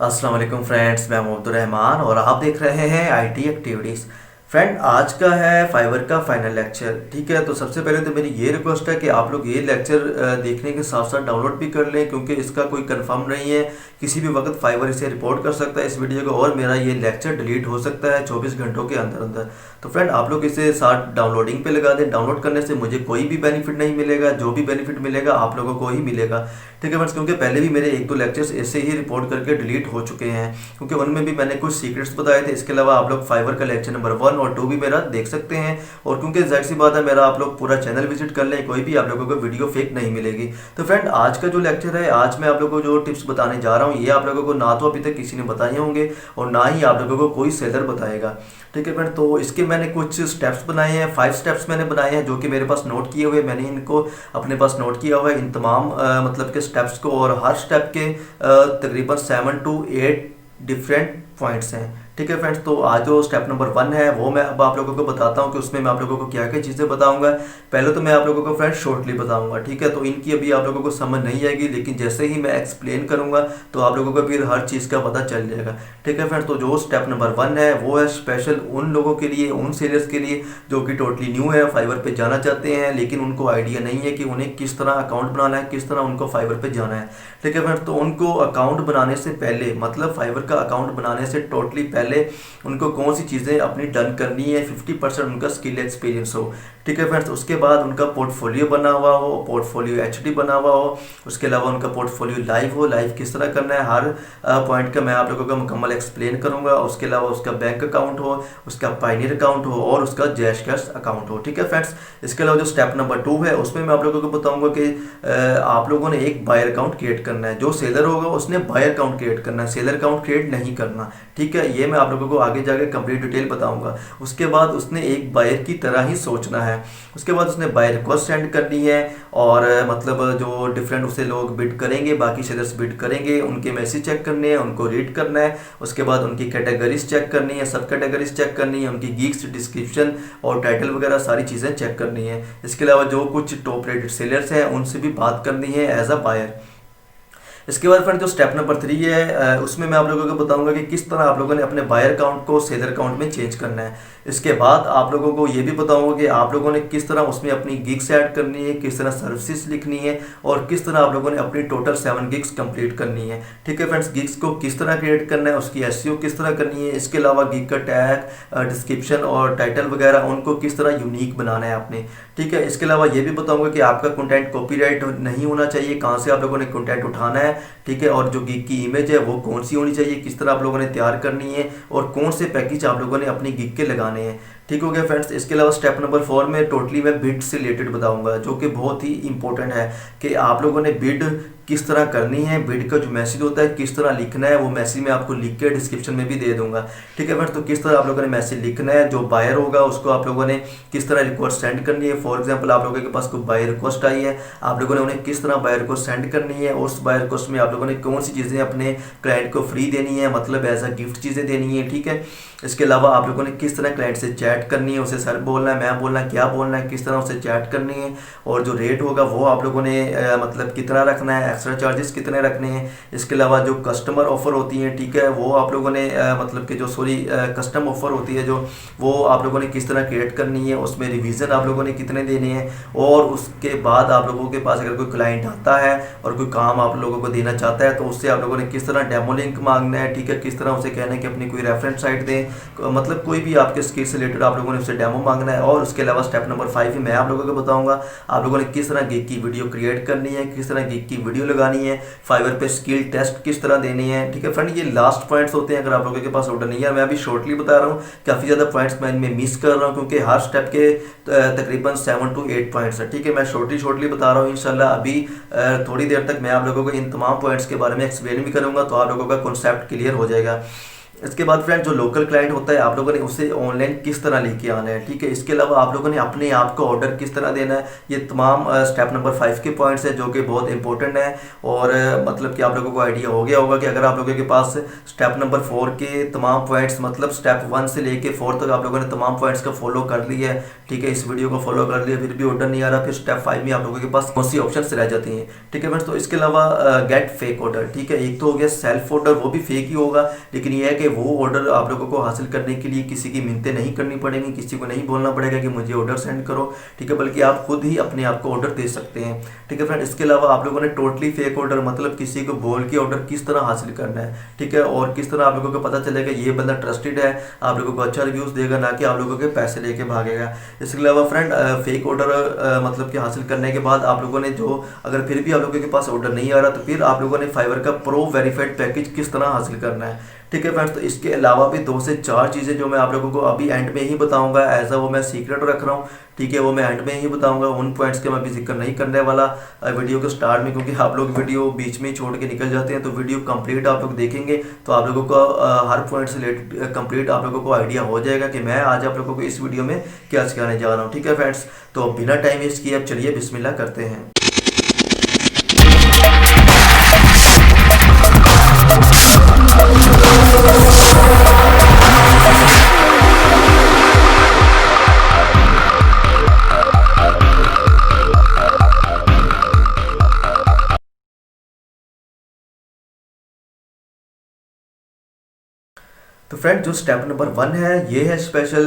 अस्सलाम वालेकुम फ्रेंड्स, मैं मोहम्मद रहमान और आप देख रहे हैं आईटी एक्टिविटीज़। फ्रेंड, आज का है फाइवर का फाइनल लेक्चर। ठीक है, तो सबसे पहले तो मेरी ये रिक्वेस्ट है कि आप लोग ये लेक्चर देखने के साथ साथ डाउनलोड भी कर लें, क्योंकि इसका कोई कंफर्म नहीं है। किसी भी वक्त फाइवर इसे रिपोर्ट कर सकता है इस वीडियो को, और मेरा ये लेक्चर डिलीट हो सकता है 24 घंटों के अंदर अंदर। तो फ्रेंड, आप लोग इसे साथ डाउनलोडिंग पे लगा दें। डाउनलोड करने से मुझे कोई भी बेनिफिट नहीं मिलेगा, जो भी बेनिफिट मिलेगा आप लोगों को ही मिलेगा। ठीक है फ्रेंड्स, क्योंकि पहले भी मेरे एक दो लेक्चर्स ऐसे ही रिपोर्ट करके डिलीट हो चुके हैं, क्योंकि उनमें भी मैंने कुछ सीक्रेट्स बताए थे। इसके अलावा आप लोग फाइवर का लेक्चर नंबर 1 और 2 भी मेरा देख सकते हैं। और क्योंकि जाहिर सी बात है, मेरा आप लोग पूरा चैनल विजिट कर लें, कोई भी आप लोगों को वीडियो फेक नहीं मिलेगी। तो फ्रेंड, आज का जो लेक्चर है, आज मैं आप लोगों को जो टिप्स बताने जा रहा हूँ, ये आप लोगों को ना तो अभी तक किसी ने बताए होंगे और ना ही आप लोगों को कोई सेलर बताएगा। ठीक है फ्रेंड, तो इसके मैंने कुछ स्टेप्स बनाए हैं, 5 स्टेप्स मैंने बनाए हैं जो कि मेरे पास नोट किए हुए। मैंने इनको अपने पास नोट किया हुआ है, इन तमाम मतलब के स्टेप्स को, और हर स्टेप के तकरीबन 7 to 8 डिफरेंट पॉइंट्स हैं। ठीक है फ्रेंड्स, तो आज जो स्टेप नंबर 1 है वो मैं अब आप लोगों को बताता हूँ कि उसमें मैं आप लोगों को क्या क्या चीज़ें बताऊंगा। पहले तो मैं आप लोगों को फ्रेंड्स शॉर्टली बताऊंगा, ठीक है, तो इनकी अभी आप लोगों को समझ नहीं आएगी, लेकिन जैसे ही मैं एक्सप्लेन करूंगा तो आप लोगों को फिर हर चीज़ का पता चल जाएगा। ठीक है फ्रेंड्स, तो जो स्टेप नंबर 1 है वो है स्पेशल उन लोगों के लिए, उन सेलर्स के लिए जो कि टोटली न्यू है, फाइवर पे जाना चाहते हैं, लेकिन उनको आइडिया नहीं है कि उन्हें किस तरह अकाउंट बनाना है, किस तरह उनको फाइवर पे जाना है। ठीक है फ्रेंड्स, तो उनको अकाउंट बनाने से पहले, मतलब फाइवर का अकाउंट बनाने से टोटली पहले उनको कौन सी चीज़ें अपनी डन करनी है, 50% उनका स्किल एक्सपीरियंस हो। ठीक है फ्रेंड्स, उसके बाद उनका पोर्टफोलियो बना हुआ हो, पोर्टफोलियो एचडी बना हुआ हो। उसके अलावा उनका पोर्टफोलियो लाइव हो, लाइव किस तरह करना है, हर पॉइंट का मैं आप लोगों को मुकम्मल एक्सप्लेन करूंगा। उसके अलावा उसका बैंक अकाउंट हो, उसका पायनियर अकाउंट हो और उसका जैश कैश अकाउंट हो। ठीक है फ्रेंड्स, इसके अलावा जो स्टेप नंबर 2 है उसमें मैं आप लोगों को बताऊंगा कि आप लोगों ने एक बायर अकाउंट क्रिएट करना है। जो सेलर होगा उसने बायर अकाउंट क्रिएट करना है, सेलर अकाउंट क्रिएट नहीं करना। ठीक है, ये मैं आप लोगों को आगे जाकर कंप्लीट डिटेल बताऊंगा। उसके बाद उसने एक बायर की तरह ही सोचना है। उसके बाद उसने बायर रिक्वेस्ट सेंड करनी है, और मतलब जो डिफरेंट उसे लोग बिड करेंगे, बाकी सेलर्स बिड करेंगे, उनके मैसेज चेक करने हैं, उनको रीड करना है। उसके बाद उनकी कैटेगरीज चेक करनी है, सब कैटेगरीज चेक करनी है, उनकी गीक्स डिस्क्रिप्शन और टाइटल वगैरह सारी चीज़ें चेक करनी है। इसके अलावा जो कुछ टॉप रेटेड सेलर्स हैं उनसे भी बात करनी है एज अ बायर। इसके बाद फ्रेंड जो स्टेप नंबर 3 है उसमें मैं आप लोगों को बताऊंगा कि किस तरह आप लोगों ने अपने बायर अकाउंट को सेलर अकाउंट में चेंज करना है। इसके बाद आप लोगों को ये भी बताऊंगा कि आप लोगों ने किस तरह उसमें अपनी गिग्स ऐड करनी है, किस तरह सर्विसेज लिखनी है, और किस तरह आप लोगों ने अपनी टोटल 7 गिग्स कंप्लीट करनी है। ठीक है फ्रेंड्स, गिग्स को किस तरह क्रिएट करना है, उसकी एसईओ किस तरह करनी है। इसके अलावा गिग का टैग, डिस्क्रिप्शन और टाइटल वगैरह उनको किस तरह यूनिक बनाना है आपने। ठीक है, इसके अलावा ये भी बताऊंगा कि आपका कंटेंट कॉपीराइट नहीं होना चाहिए, कहाँ से आप लोगों ने कंटेंट उठाना है। ठीक है, और जो गिग की इमेज है वो कौन सी होनी चाहिए, किस तरह आप लोगों ने तैयार करनी है, और कौन से पैकेज आप लोगों ने अपनी गिग के लगाने हैं। ठीक हो गया फ्रेंड्स। इसके अलावा स्टेप नंबर 4 में टोटली मैं बिड से रिलेटेड बताऊंगा, जो कि बहुत ही इंपॉर्टेंट है कि आप लोगों ने बिड किस तरह करनी है, बिड का जो मैसेज होता है किस तरह लिखना है, वो मैसेज मैं आपको लिख के डिस्क्रिप्शन में भी दे दूंगा। ठीक है फ्रेंड्स, तो किस तरह आप लोगों ने मैसेज लिखना है, जो बायर होगा उसको आप लोगों ने किस तरह रिक्वेस्ट सेंड करनी है। फॉर एग्जांपल, आप लोगों के पास कोई बायर रिक्वेस्ट आई है, आप लोगों ने उन्हें किस तरह बायर रिक्वेस्ट सेंड करनी है, उस बायर रिक्वेस्ट में आप लोगों ने कौन सी चीज़ें अपने क्लाइंट को फ्री देनी है, मतलब एज अ गिफ्ट चीज़ें देनी है। ठीक है, इसके अलावा आप लोगों ने किस तरह क्लाइंट से चैट करनी है, उसे सर बोलना है, मैं बोलना है, क्या बोलना है, किस तरह उसे चैट करनी है, और जो रेट होगा वो आप लोगों ने मतलब कितना रखना है, एक्स्ट्रा चार्जेस कितने रखने हैं। इसके अलावा जो कस्टमर ऑफर होती है, ठीक है, वो आप लोगों ने मतलब कि जो कस्टम ऑफर होती है जो, वो आप लोगों ने किस तरह क्रिएट करनी है, उसमें रिवीजन आप लोगों ने कितने देने हैं। और उसके बाद आप लोगों के पास अगर कोई क्लाइंट आता है और कोई काम आप लोगों को देना चाहता है तो उससे आप लोगों ने किस तरह डेमो लिंक मांगना है। ठीक है, किस तरह उसे कहना है कि अपनी कोई रेफरेंस साइट दें, मतलब कोई भी आपके स्किल से रिलेटेड आप लोगों ने उससे डेमो मांगना है। और उसके अलावा स्टेप नंबर 5 मैं आप लोगों को बताऊंगा आप लोगों ने किस तरह गिग की वीडियो क्रिएट करनी है, किस तरह गिग की वीडियो लगानी है, फाइवर पे स्किल टेस्ट किस तरह देने हैं। ठीक है फ्रेंड, ये लास्ट पॉइंट्स होते हैं अगर आप लोगों के पास ऑर्डर नहीं है। मैं अभी शॉर्टली बता रहा हूँ, काफ़ी ज़्यादा पॉइंट्स मैं इनमें मिस कर रहा हूँ क्योंकि हर स्टेप के तकरीबन 7 to 8 पॉइंट्स है। ठीक है, मैं शॉर्टली बता रहा हूँ। इंशाल्लाह अभी थोड़ी देर तक मैं आप लोगों को इन तमाम पॉइंट्स के बारे में एक्सप्लेन भी करूँगा, तो आप लोगों का कॉन्सेप्ट क्लियर हो जाएगा। इसके बाद फ्रेंड जो लोकल क्लाइंट होता है आप लोगों ने उसे ऑनलाइन किस तरह लेके आना है, ठीक है। इसके अलावा आप लोगों ने अपने आप को ऑर्डर किस तरह देना है, ये तमाम स्टेप नंबर 5 के पॉइंट्स है जो कि बहुत इंपॉर्टेंट है। और मतलब कि आप लोगों को आइडिया हो गया होगा कि अगर आप लोगों के पास स्टेप नंबर 4 के तमाम पॉइंट्स मतलब स्टेप 1 से लेके 4 तक आप लोगों ने तमाम पॉइंट्स का फॉलो कर लिया है, ठीक है, इस वीडियो को फॉलो कर लिया, फिर भी ऑर्डर नहीं आ रहा, फिर स्टेप 5 में आप लोगों के पास कौन सी ऑप्शन रह जाती हैं, ठीक है फ्रेंड्स। तो इसके अलावा गेट फेक ऑर्डर, ठीक है, एक तो हो गया सेल्फ ऑर्डर, वो भी फेक ही होगा, लेकिन ये है कि वो ऑर्डर आप लोगों को हासिल करने के लिए किसी की मिन्नतें नहीं करनी पड़ेंगी, किसी को नहीं बोलना पड़ेगा कि मुझे ऑर्डर सेंड करो, ठीक है, बल्कि आप खुद ही अपने आप को ऑर्डर दे सकते हैं, ठीक है फ्रेंड। इसके अलावा आप लोगों ने टोटली फेक ऑर्डर मतलब किसी को बोल के ऑर्डर किस तरह हासिल करना है, ठीक है, और किस तरह आप लोगों को पता चलेगा ये बंदा ट्रस्टेड है, आप लोगों को अच्छा रिव्यूज देगा, ना कि आप लोगों के पैसे लेके भागेगा। इसके अलावा फ्रेंड फेक ऑर्डर मतलब कि हासिल करने के बाद आप लोगों ने जो अगर फिर भी आप लोगों के पास ऑर्डर नहीं आ रहा तो फिर आप लोगों ने फाइवर का प्रो वेरीफाइड पैकेज किस तरह हासिल करना है, ठीक है फ्रेंड्स। तो इसके अलावा भी 2 से 4 चीज़ें जो मैं आप लोगों को अभी एंड में ही बताऊंगा, एज वो मैं सीक्रेट रख रहा हूँ, ठीक है, वो मैं एंड में ही बताऊंगा, उन पॉइंट्स के मैं अभी जिक्र नहीं करने वाला वीडियो के स्टार्ट में, क्योंकि आप लोग वीडियो बीच में ही छोड़ के निकल जाते हैं। तो वीडियो कंप्लीट आप लोग देखेंगे तो आप लोगों को हर पॉइंट से रिलेटेड कंप्लीट आप लोगों को आइडिया हो जाएगा कि मैं आज आप लोगों को इस वीडियो में क्या सिखाने जा रहा हूँ, ठीक है फ्रेंड्स। तो बिना टाइम वेस्ट किए अब चलिए बिस्मिल्लाह करते हैं। तो फ्रेंड जो स्टेप नंबर 1 है ये है स्पेशल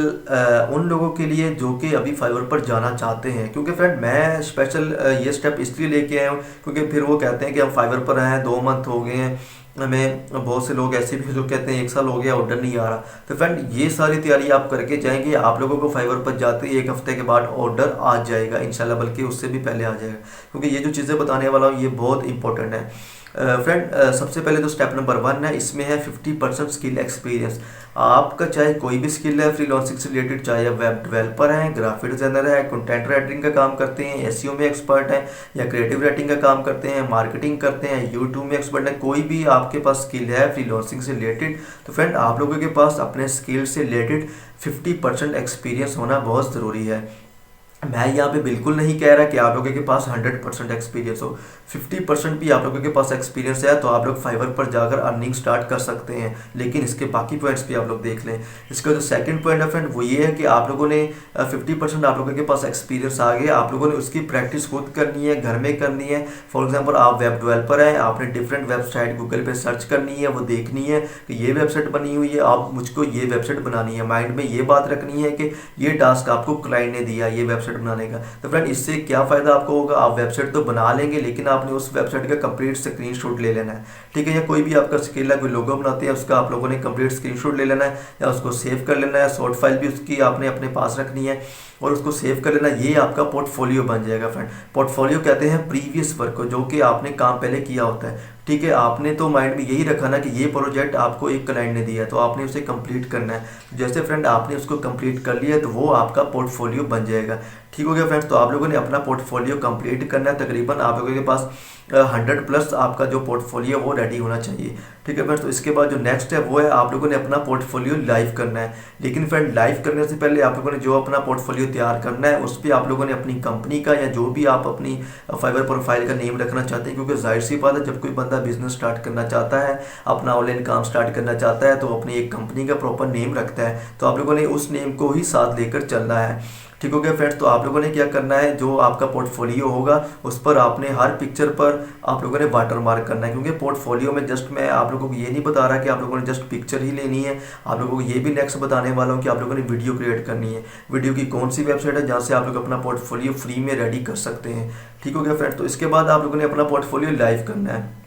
उन लोगों के लिए जो कि अभी फाइवर पर जाना चाहते हैं, क्योंकि फ्रेंड मैं स्पेशल ये स्टेप इसलिए लेके आया हूँ क्योंकि फिर वो कहते हैं कि हम फाइवर पर आए हैं 2 मंथ हो गए हैं, हमें बहुत से लोग ऐसे भी जो कहते हैं 1 साल हो गया ऑर्डर नहीं आ रहा। तो फ्रेंड ये सारी तैयारी आप करके जाएंगे, आप लोगों को फाइवर पर जाते ही 1 हफ्ते के बाद ऑर्डर आ जाएगा इंशाल्लाह, बल्कि उससे भी पहले आ जाएगा, क्योंकि ये जो चीज़ें बताने वाला हूँ ये बहुत इंपॉर्टेंट है। फ्रेंड सबसे पहले तो स्टेप नंबर 1 है, इसमें है 50% स्किल एक्सपीरियंस। आपका चाहे कोई भी स्किल है फ्रीलांसिंग से रिलेटेड, चाहे आप वेब डेवलपर हैं, ग्राफिक डिजाइनर है, कंटेंट राइटिंग का काम करते हैं, एसईओ में एक्सपर्ट हैं, या क्रिएटिव राइटिंग का काम करते हैं, मार्केटिंग करते हैं, यूट्यूब में एक्सपर्ट है, कोई भी आपके पास स्किल है फ्रीलांसिंग से रिलेटेड, तो फ्रेंड आप लोगों के पास अपने स्किल से रिलेटेड 50% एक्सपीरियंस होना बहुत ज़रूरी है। मैं यहाँ पे बिल्कुल नहीं कह रहा कि आप लोगों के पास 100% एक्सपीरियंस हो, 50% भी आप लोगों के पास एक्सपीरियंस है तो आप लोग फाइवर पर जाकर अर्निंग स्टार्ट कर सकते हैं, लेकिन इसके बाकी पॉइंट्स भी आप लोग देख लें। इसका जो सेकंड पॉइंट है फ्रेंड वो ये है कि आप लोगों ने 50% आप लोगों के पास एक्सपीरियंस आ गया, आप लोगों ने उसकी प्रैक्टिस खुद करनी है, घर में करनी है। फॉर एग्जाम्पल आप वेब डेवलपर हैं, आपने डिफरेंट वेबसाइट गूगल पे सर्च करनी है, वो देखनी है कि ये वेबसाइट बनी हुई है, आप मुझको ये वेबसाइट बनानी है, माइंड में ये बात रखनी है कि ये टास्क आपको क्लाइंट ने दिया ये वेबसाइट बनाने का। तो फ्रेंड इससे क्या फ़ायदा आपको होगा, आप वेबसाइट तो बना लेंगे लेकिन आपने उस वेबसाइट का कंप्लीट स्क्रीनशॉट ले लेना है, ठीक है, या कोई भी आपका स्किल है, कोई लोगो बनाते हैं उसका आप लोगों ने कंप्लीट स्क्रीनशॉट ले लेना है या उसको सेव कर लेना है, शॉर्ट फाइल भी उसकी आपने अपने पास रखनी है और उसको सेव कर लेना, ये आपका पोर्टफोलियो बन जाएगा फ्रेंड। पोर्टफोलियो कहते हैं प्रीवियस वर्क को, जो कि आपने काम पहले किया होता है, ठीक है। आपने तो माइंड में यही रखा ना कि ये प्रोजेक्ट आपको एक क्लाइंट ने दिया है तो आपने उसे कंप्लीट करना है, जैसे फ्रेंड आपने उसको कंप्लीट कर लिया तो वो आपका पोर्टफोलियो बन जाएगा, ठीक हो गया फ्रेंड्स। तो आप लोगों ने अपना पोर्टफोलियो कंप्लीट करना है, तकरीबन आप लोगों के पास 100+ आपका जो पोर्टफोलियो वो रेडी होना चाहिए, ठीक है फ्रेंड्स। तो इसके बाद जो नेक्स्ट है वो है आप लोगों ने अपना पोर्टफोलियो लाइव करना है, लेकिन फ्रेंड लाइव करने से पहले आप लोगों ने जो अपना पोर्टफोलियो तैयार करना है उस पर आप लोगों ने अपनी कंपनी का या जो भी आप अपनी फाइवर प्रोफाइल का नेम रखना चाहते हैं, क्योंकि जाहिर सी बात है जब कोई बंदा बिजनेस स्टार्ट करना चाहता है, अपना ऑनलाइन काम स्टार्ट करना चाहता है तो अपनी एक कंपनी का प्रॉपर नेम रखता है, तो आप लोगों ने उस नेम को ही साथ लेकर चलना है, ठीक हो गया फ्रेंड्स। तो आप लोगों ने क्या करना है, जो आपका पोर्टफोलियो होगा उस पर आपने हर पिक्चर पर आप लोगों ने वाटर मार्क करना है, क्योंकि पोर्टफोलियो में जस्ट मैं आप लोगों को ये नहीं बता रहा कि आप लोगों ने जस्ट पिक्चर ही लेनी है, आप लोगों को ये भी नेक्स्ट बताने वाला हूँ कि आप लोगों ने वीडियो क्रिएट करनी है, वीडियो की कौन सी वेबसाइट है जहाँ से आप लोग अपना पोर्टफोलियो फ्री में रेडी कर सकते हैं, ठीक हो गया फ्रेंड। तो इसके बाद आप लोगों ने अपना पोर्टफोलियो लाइव करना है,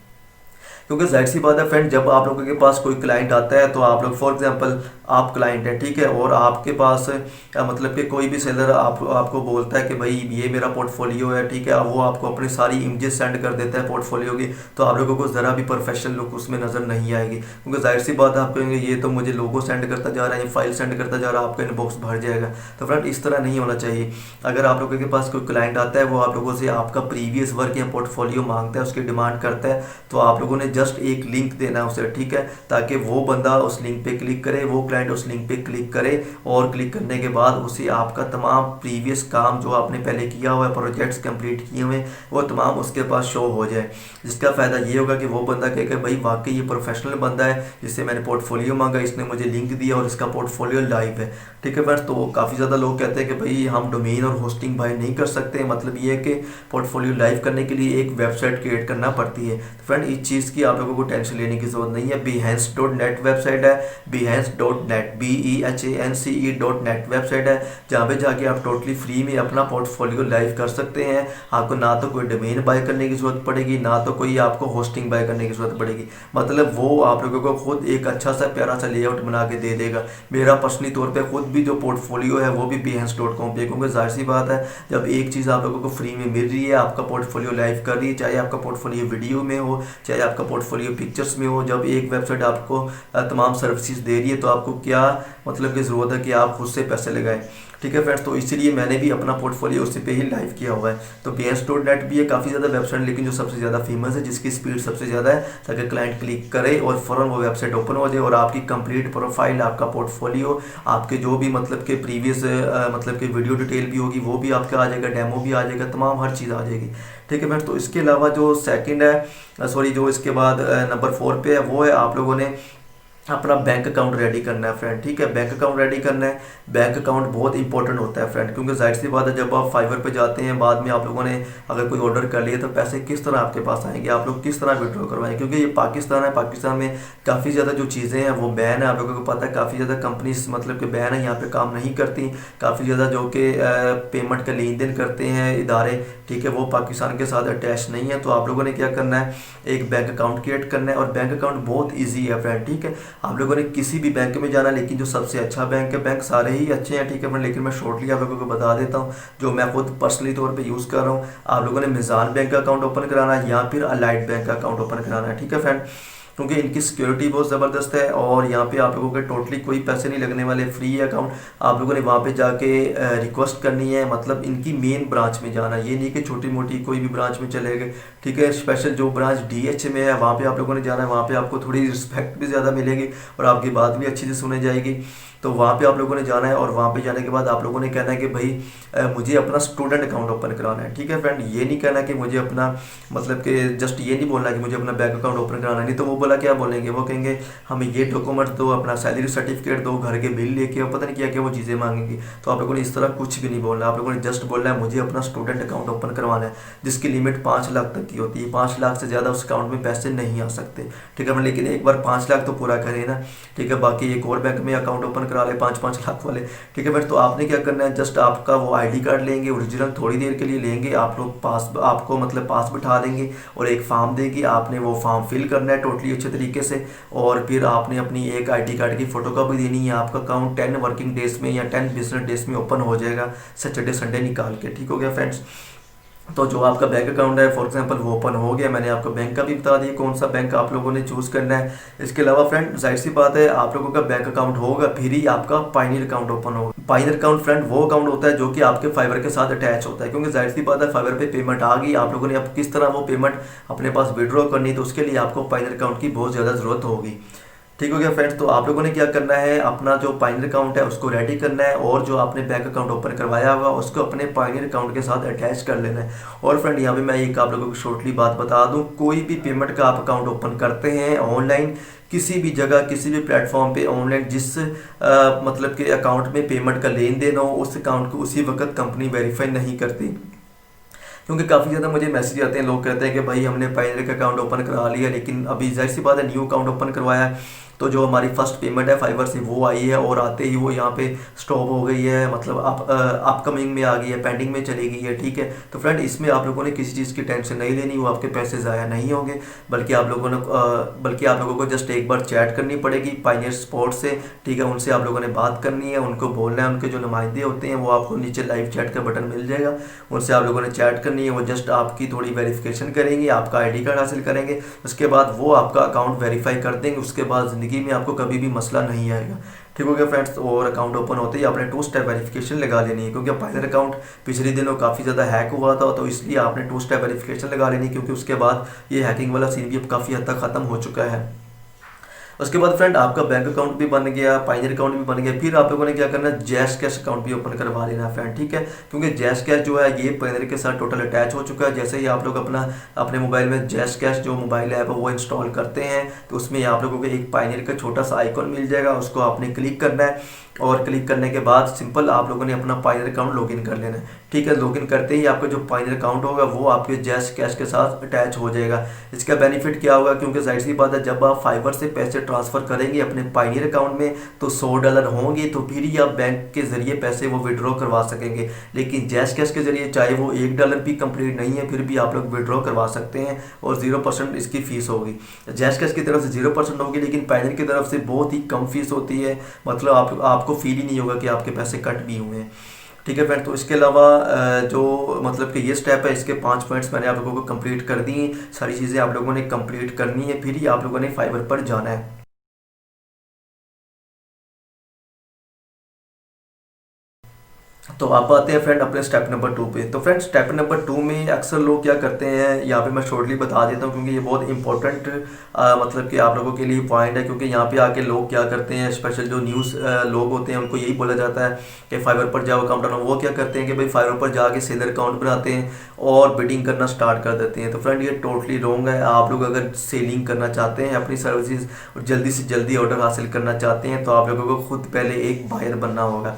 क्योंकि जाहिर सी बात है फ्रेंड जब आप लोगों के पास कोई क्लाइंट आता है तो आप लोग फॉर एग्जांपल आप क्लाइंट है, ठीक है, और आपके पास मतलब कि कोई भी सेलर आपको बोलता है कि भाई ये मेरा पोर्टफोलियो है, ठीक है, वो आपको अपनी सारी इमेजेस सेंड कर देता है पोर्टफोलियो की, तो आप लोगों को ज़रा भी प्रोफेशनल लुक उसमें नज़र नहीं आएगी, क्योंकि जाहिर सी बात है आप कहेंगे ये तो मुझे लोगो सेंड करता जा रहा है, ये फाइल सेंड करता जा रहा है, आपका इनबॉक्स भर जाएगा। तो फ्रेंड इस तरह नहीं होना चाहिए। अगर आप लोगों के पास कोई क्लाइंट आता है वो आप लोगों से आपका प्रीवियस वर्क या पोर्टफोलियो मांगता है, उसकी डिमांड करता है, तो आप लोगों ने जस्ट एक लिंक देना है उसे, ठीक है, ताकि वो बंदा उस लिंक पे क्लिक करे, वो क्लाइंट उस लिंक पे क्लिक करे और क्लिक करने के बाद उसे आपका तमाम प्रीवियस काम जो आपने पहले किया हुआ है, प्रोजेक्ट्स कंप्लीट किए हुए, वो तमाम उसके पास शो हो जाए। जिसका फ़ायदा ये होगा कि वो बंदा कहेगा भाई वाकई ये प्रोफेशनल बंदा है, जिससे मैंने पोर्टफोलियो मांगा, इसने मुझे लिंक दिया और इसका पोर्टफोलियो लाइव है, ठीक है फ्रेंड्स। तो काफ़ी ज़्यादा लोग कहते हैं कि भाई हम डोमेन और होस्टिंग बाय नहीं कर सकते, मतलब ये है कि पोर्टफोलियो लाइव करने के लिए एक वेबसाइट क्रिएट करना पड़ती है। तो फ्रेंड इस चीज़ की आप लोगों को टेंशन लेने की ज़रूरत नहीं है। behance.net वेबसाइट है, behance.net behance.net वेबसाइट है, जहाँ पे जाके आप टोटली फ्री में अपना पोर्टफोलियो लाइव कर सकते हैं। आपको ना तो कोई डोमेन बाय करने की ज़रूरत पड़ेगी, ना तो कोई आपको होस्टिंग बाय करने की ज़रूरत पड़ेगी, मतलब वो आप लोगों को खुद एक अच्छा सा प्यारा सा लेआउट बना के दे देगा। मेरा पर्सनली तौर पे खुद भी जो पोर्टफोलियो है वो भी behance.com पे, क्योंकि जाहिर सी बात है जब एक चीज़ आप लोगों को फ्री में मिल रही है, आपका पोर्टफोलियो लाइव कर रही है, चाहे आपका पोर्टफोलियो वीडियो में हो, चाहे आपका पोर्टफोलियो पिक्चर्स में हो, जब एक वेबसाइट आपको तमाम सर्विसेज दे रही है तो आपको क्या मतलब की ज़रूरत है कि आप खुद से पैसे लगाएं, ठीक है फ्रेंड्स। तो इसीलिए मैंने भी अपना पोर्टफोलियो उसी पे ही लाइव किया हुआ है। तो behance.net भी है काफ़ी ज़्यादा वेबसाइट, लेकिन जो सबसे ज़्यादा फेमस है, जिसकी स्पीड सबसे ज़्यादा है, ताकि क्लाइंट क्लिक करे और फ़ौरन वो वेबसाइट ओपन हो जाए और आपकी कंप्लीट प्रोफाइल, आपका पोर्टफोलियो, आपके जो भी मतलब के प्रीवियस मतलब कि वीडियो डिटेल भी होगी वो भी आपका आ जाएगा, डेमो भी आ जाएगा, तमाम हर चीज़ आ जाएगी, ठीक है फ्रेंड्स। तो इसके अलावा जो सेकंड है सॉरी जो इसके बाद नंबर 4 पे है, वो है आप लोगों ने अपना बैंक अकाउंट रेडी करना है फ्रेंड, ठीक है। बैंक अकाउंट रेडी करना है, बैंक अकाउंट बहुत इंपॉर्टेंट होता है फ्रेंड, क्योंकि जाहिर सी बात है जब आप फाइवर पे जाते हैं, बाद में आप लोगों ने अगर कोई ऑर्डर कर लिया तो पैसे किस तरह आपके पास आएंगे, आप लोग किस तरह विड्रॉ करवाएंगे, क्योंकि ये पाकिस्तान है, पाकिस्तान में काफ़ी ज़्यादा जो चीज़ें हैं वो बैन है, आप लोगों को पता है, काफ़ी ज़्यादा कंपनीज मतलब कि बैन है, यहाँ पे काम नहीं करती, काफ़ी ज़्यादा जो कि पेमेंट का लेन देन करते हैं इदारे, ठीक है, वो पाकिस्तान के साथ अटैच नहीं है। तो आप लोगों ने क्या करना है, एक बैंक अकाउंट क्रिएट करना है, और बैंक अकाउंट बहुत ईजी है फ्रेंड, ठीक है। आप लोगों ने किसी भी बैंक में जाना, लेकिन जो सबसे अच्छा बैंक है, बैंक सारे ही अच्छे हैं, ठीक है फ्रेंड, लेकिन मैं शॉर्टली आप लोगों को बता देता हूँ जो मैं खुद पर्सनली तौर पे यूज़ कर रहा हूँ। आप लोगों ने मिज़ान बैंक का अकाउंट ओपन कराना है या फिर अलाइड बैंक का अकाउंट ओपन कराना है, ठीक है फ्रेंड, क्योंकि इनकी सिक्योरिटी बहुत ज़बरदस्त है और यहाँ पे आप लोगों के टोटली कोई पैसे नहीं लगने वाले, फ्री है अकाउंट। आप लोगों ने वहाँ पे जाके रिक्वेस्ट करनी है, मतलब इनकी मेन ब्रांच में जाना, ये नहीं कि छोटी मोटी कोई भी ब्रांच में चले गए, ठीक है। स्पेशल जो ब्रांच DH में है वहाँ पे आप लोगों ने जाना है, वहाँ पे आपको थोड़ी रिस्पेक्ट भी ज़्यादा मिलेगी और आपकी बात भी अच्छी से सुनी जाएगी। तो वहाँ पे आप लोगों ने जाना है और वहाँ पे जाने के बाद आप लोगों ने कहना है कि भाई मुझे अपना स्टूडेंट अकाउंट ओपन कराना है, ठीक है फ्रेंड। ये नहीं कहना कि मुझे अपना मतलब कि जस्ट ये नहीं बोलना कि मुझे अपना बैंक अकाउंट ओपन कराना, नहीं तो वो बोला क्या बोलेंगे, वो कहेंगे हमें ये डॉक्यूमेंट दो, अपना सैलरी सर्टिफिकेट दो, घर के बिल लेके और पता नहीं क्या क्या वो चीज़ें मांगेंगी। तो आप लोगों ने इस तरह कुछ भी नहीं बोलना, आप लोगों ने जस्ट बोलना है मुझे अपना स्टूडेंट अकाउंट ओपन करवाना है, जिसकी लिमिट 5 लाख तक की होती है, 5 लाख से ज़्यादा उस अकाउंट में पैसे नहीं आ सकते, ठीक है। लेकिन एक बार 5 लाख तो पूरा करें ना, ठीक है, बाकी एक और बैंक में अकाउंट ओपन करा ले 5-5 लाख वाले, ठीक है फ्रेंड्स। तो आपने क्या करना है, जस्ट आपका वो ID कार्ड लेंगे ओरिजिनल, थोड़ी देर के लिए लेंगे, आप लोग पास आपको मतलब पास बिठा देंगे और एक फॉर्म देगी, आपने वो फॉर्म फिल करना है टोटली अच्छे तरीके से, और फिर आपने अपनी एक ID कार्ड की फोटोकॉपी देनी है। आपका अकाउंट 10 वर्किंग डेज में या 10 बिजनेस डेज में ओपन हो जाएगा, सैटरडे संडे निकाल के, ठीक हो गया फ्रेंड्स। तो जो आपका बैंक अकाउंट है फॉर एग्जांपल वो ओपन हो गया, मैंने आपको बैंक का भी बता दिया कौन सा बैंक आप लोगों ने चूज़ करना है। इसके अलावा फ्रेंड जाहिर सी बात है आप लोगों का बैंक अकाउंट होगा फिर ही आपका पायनियर अकाउंट ओपन होगा। पायनियर अकाउंट फ्रेंड वो अकाउंट होता है जो कि आपके फाइवर के साथ अटैच होता है, क्योंकि जाहिर सी बात है फाइवर पे पेमेंट आ गई, आप लोगों ने अब किस तरह वो पेमेंट अपने पास विड्रॉ करनी है, तो उसके लिए आपको पायनियर अकाउंट की बहुत ज़्यादा ज़रूरत होगी, ठीक हो गया फ्रेंड्स। तो आप लोगों ने क्या करना है, अपना जो पायनियर अकाउंट है उसको रेडी करना है और जो आपने बैंक अकाउंट ओपन करवाया हुआ उसको अपने पायनियर अकाउंट के साथ अटैच कर लेना है। और फ्रेंड यहाँ पे मैं एक आप लोगों को शॉर्टली बात बता दूँ, कोई भी पेमेंट का आप अकाउंट ओपन करते हैं ऑनलाइन, किसी भी जगह किसी भी प्लेटफॉर्म पे ऑनलाइन, जिस मतलब के अकाउंट में पेमेंट का लेन देन हो, उस अकाउंट को उसी वक्त कंपनी वेरीफाई नहीं करती, क्योंकि काफ़ी ज़्यादा मुझे मैसेज आते हैं, लोग कहते हैं कि भाई हमने पायनियर का अकाउंट ओपन करा लिया, लेकिन अभी जाहिर सी बात है न्यू अकाउंट ओपन करवाया है, तो जो हमारी फर्स्ट पेमेंट है फाइवर से वो आई है और आते ही वो यहाँ पे स्टॉप हो गई है, मतलब अपकमिंग में आ गई है, पेंडिंग में चली गई है, ठीक है। तो फ्रेंड इसमें आप लोगों ने किसी चीज़ की टेंशन नहीं लेनी, वो आपके पैसे ज़ाया नहीं होंगे, बल्कि आप लोगों को जस्ट एक बार चैट करनी पड़ेगी पायनियर सपोर्ट से, ठीक है। उनसे आप लोगों ने बात करनी है, उनको बोलना है, उनके जो नुमाइंदे होते हैं वो आपको नीचे लाइव चैट का बटन मिल जाएगा, उनसे आप लोगों ने चैट करनी है, वो जस्ट आपकी थोड़ी वेरिफिकेशन करेंगे, आपका ID कार्ड हासिल करेंगे, उसके बाद वो आपका अकाउंट वेरीफाई कर देंगे, उसके बाद ज़िंदगी में आपको कभी भी मसला नहीं आएगा, ठीक हो गया फ्रेंड्स। और अकाउंट ओपन होते ही आपने 2 स्टेप वेरिफिकेशन लगा लेनी है, क्योंकि पायलर अकाउंट पिछले दिनों काफ़ी ज़्यादा हैक हुआ था, तो इसलिए आपने 2 स्टेप वेरिफिकेशन लगा लेनी है, क्योंकि उसके बाद ये हैकिंग वाला सीन भी अब काफ़ी हद तक ख़त्म हो चुका है। उसके बाद फ्रेंड आपका बैंक अकाउंट भी बन गया, पाइनियर अकाउंट भी बन गया, फिर आप लोगों ने क्या करना है, जैश कैश अकाउंट भी ओपन करवा लेना है फ्रेंड, ठीक है। क्योंकि जैश कैश जो है ये पाइनियर के साथ टोटल अटैच हो चुका है। जैसे ही आप लोग अपने मोबाइल में जैश कैश जो मोबाइल ऐप है वो इंस्टॉल करते हैं, तो उसमें आप लोगों को एक पाइनियर का छोटा सा आइकॉन मिल जाएगा, उसको आपने क्लिक करना है, और क्लिक करने के बाद सिंपल आप लोगों ने अपना पाइनियर अकाउंट लॉगिन कर लेना है, ठीक है। लॉगिन करते ही आपका जो पाइनियर अकाउंट होगा वो आपके जैश कैश के साथ अटैच हो जाएगा। इसका बेनिफिट क्या होगा, क्योंकि जाहिर सी बात है जब आप फाइवर से पैसे ट्रांसफ़र करेंगे अपने पाइनियर अकाउंट में तो $100 होंगे, तो फिर ही आप बैंक के ज़रिए पैसे वो विड्रॉ करवा सकेंगे। लेकिन जैश कैश के ज़रिए चाहे वो $1 भी कंप्लीट नहीं है, फिर भी आप लोग विड्रॉ करवा सकते हैं, और 0% इसकी फ़ीस होगी। जैश कैश की तरफ से 0% होगी, लेकिन पाइनियर की तरफ से बहुत ही कम फीस होती है। मतलब आपको फील ही नहीं होगा कि आपके पैसे कट भी हुए हैं, ठीक है फ्रेंड। तो इसके अलावा जो मतलब कि ये स्टेप है, इसके 5 पॉइंट्स मैंने आप लोगों को कंप्लीट कर दी। सारी चीज़ें आप लोगों ने कंप्लीट करनी है, फिर ही आप लोगों ने फाइवर पर जाना है। तो आप आते हैं फ्रेंड अपने स्टेप नंबर 2 पे। तो फ्रेंड स्टेप नंबर 2 में अक्सर लोग क्या करते हैं, यहाँ पे मैं शॉर्टली बता देता हूँ, क्योंकि ये बहुत इंपॉर्टेंट मतलब कि आप लोगों के लिए पॉइंट है। क्योंकि यहाँ पे आके लोग क्या करते हैं, स्पेशल जो न्यूज़ लोग होते हैं उनको यही बोला जाता है कि फाइवर पर जाओ अकाउंट बनाओ। वो क्या करते हैं कि भाई फाइवर पर जाके सेलर अकाउंट बनाते हैं और बिडिंग करना स्टार्ट कर देते हैं। तो फ्रेंड ये टोटली रॉन्ग है। आप लोग अगर सेलिंग करना चाहते हैं अपनी सर्विसेज और जल्दी से जल्दी ऑर्डर हासिल करना चाहते हैं, तो आप लोगों को खुद पहले एक बायर बनना होगा,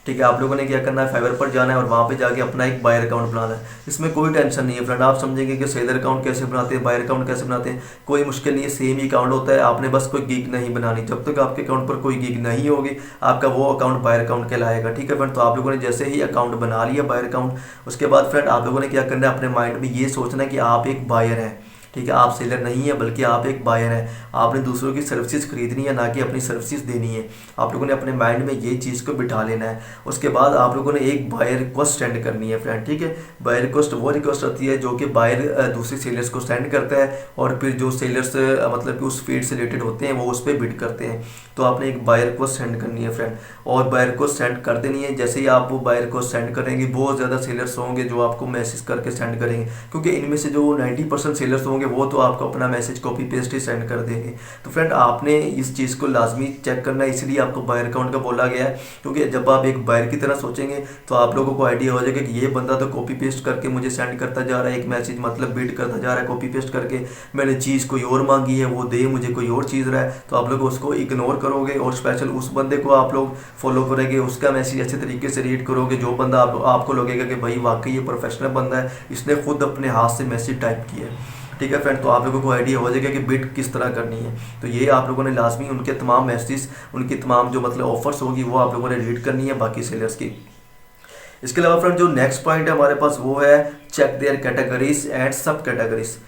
ठीक है। आप लोगों ने क्या करना है, फाइवर पर जाना है और वहाँ पे जाके अपना एक बायर अकाउंट बनाना है। इसमें कोई टेंशन नहीं है फ्रेंड। आप समझेंगे कि सेलर अकाउंट कैसे बनाते हैं, बायर अकाउंट कैसे बनाते हैं, कोई मुश्किल नहीं है, सेम ही अकाउंट होता है। आपने बस कोई गिग नहीं बनानी। जब तक आपके अकाउंट पर कोई गिग नहीं होगी, आपका वो अकाउंट बायर अकाउंट कहलाएगा, ठीक है फ्रेंड। तो आप लोगों ने जैसे ही अकाउंट बना लिया बायर अकाउंट, उसके बाद फ्रेंड आप लोगों ने क्या करना है, अपने माइंड में ये सोचना है कि आप एक बायर हैं, ठीक है। आप सेलर नहीं है, बल्कि आप एक बायर हैं। आपने दूसरों की सर्विसेज खरीदनी है, ना कि अपनी सर्विसेज देनी है। आप लोगों ने अपने माइंड में ये चीज़ को बिठा लेना है। उसके बाद आप लोगों ने एक बायर रिक्वेस्ट सेंड करनी है फ्रेंड, ठीक है। बायर रिक्वेस्ट वो रिक्वेस्ट होती है जो कि बायर दूसरे सेलर्स को सेंड करता है, और फिर जो सेलर्स मतलब कि उस फील्ड से रिलेटेड होते हैं वो उस पर बिड करते हैं। तो आपने एक बायर रिक्वेस्ट सेंड करनी है फ्रेंड, और बायर रिक्वेस्ट सेंड कर देनी है। जैसे ही आप वो बायर रिक्वेस्ट सेंड करेंगे, बहुत ज़्यादा सेलर्स होंगे जो आपको मैसेज करके सेंड करेंगे, क्योंकि इनमें से जो 90% सेलर्स होंगे वो तो आपको अपना मैसेज कॉपी पेस्ट ही सेंड कर देंगे। तो फ्रेंड आपने इस चीज़ को लाजमी चेक करना है, इसलिए आपको बायर अकाउंट का बोला गया है। क्योंकि जब आप एक बायर की तरह सोचेंगे तो आप लोगों को आइडिया हो जाएगा कि ये बंदा तो कॉपी पेस्ट करके मुझे सेंड करता जा रहा है एक मैसेज, मतलब बिड करता जा रहा है कॉपी पेस्ट करके। मैंने चीज़ कोई और मांगी है, वो दे मुझे कोई और चीज़ रहा है, तो आप लोग उसको इग्नोर करोगे और स्पेशल उस बंदे को आप लोग फॉलो करेंगे, उसका मैसेज अच्छे तरीके से रीड करोगे। जो बंदा आपको लगेगा कि भाई वाकई ये प्रोफेशनल बंदा है, इसने खुद अपने हाथ से मैसेज टाइप किया है, ठीक है फ्रेंड। तो आप लोगों को आइडिया हो जाएगा कि बिड किस तरह करनी है। तो ये आप लोगों ने लाजमी उनके तमाम मैसेज, उनकी तमाम जो मतलब ऑफर्स होगी वो आप लोगों ने रीड करनी है, बाकी सेलर्स की। इसके अलावा फ्रेंड जो नेक्स्ट पॉइंट है हमारे पास वो है चेक देयर कैटेगरीज एंड सब कैटेगरीज।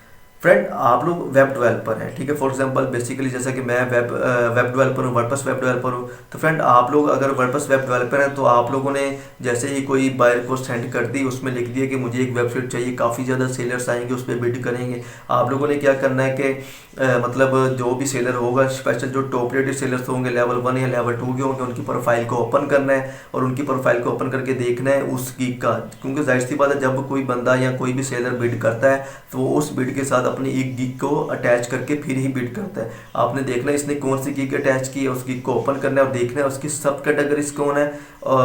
फ्रेंड आप लोग वेब डेवलपर हैं, ठीक है। फॉर एग्जांपल बेसिकली जैसा कि मैं वेब डेवलपर हूँ, वर्डप्रेस वेब डेवलपर हूँ। तो फ्रेंड आप लोग अगर वर्डप्रेस वेब डेवलपर हैं, तो आप लोगों ने जैसे ही कोई बायर को सेंड कर दी, उसमें लिख दिया कि मुझे एक वेबसाइट चाहिए, काफ़ी ज़्यादा सेलर्स आएंगे उस पर बिड करेंगे। आप लोगों ने क्या करना है कि मतलब जो भी सेलर होगा, स्पेशल जो टॉप रेटेड सेलर्स होंगे, लेवल 1 या लेवल 2 के होंगे, उनकी प्रोफाइल को ओपन करना है और उनकी प्रोफाइल को ओपन करके देखना है उस गिग का। क्योंकि जाहिर सी बात है जब कोई बंदा या कोई भी सेलर बिड करता है तो वो उस बिड के साथ अपनी एक गिग को अटैच करके फिर ही बिड करता है। आपने देखना है इसने कौन सी गिग अटैच की है, उस गिग को ओपन करना है और देखना है उसकी सब कैटेगरीज कौन है,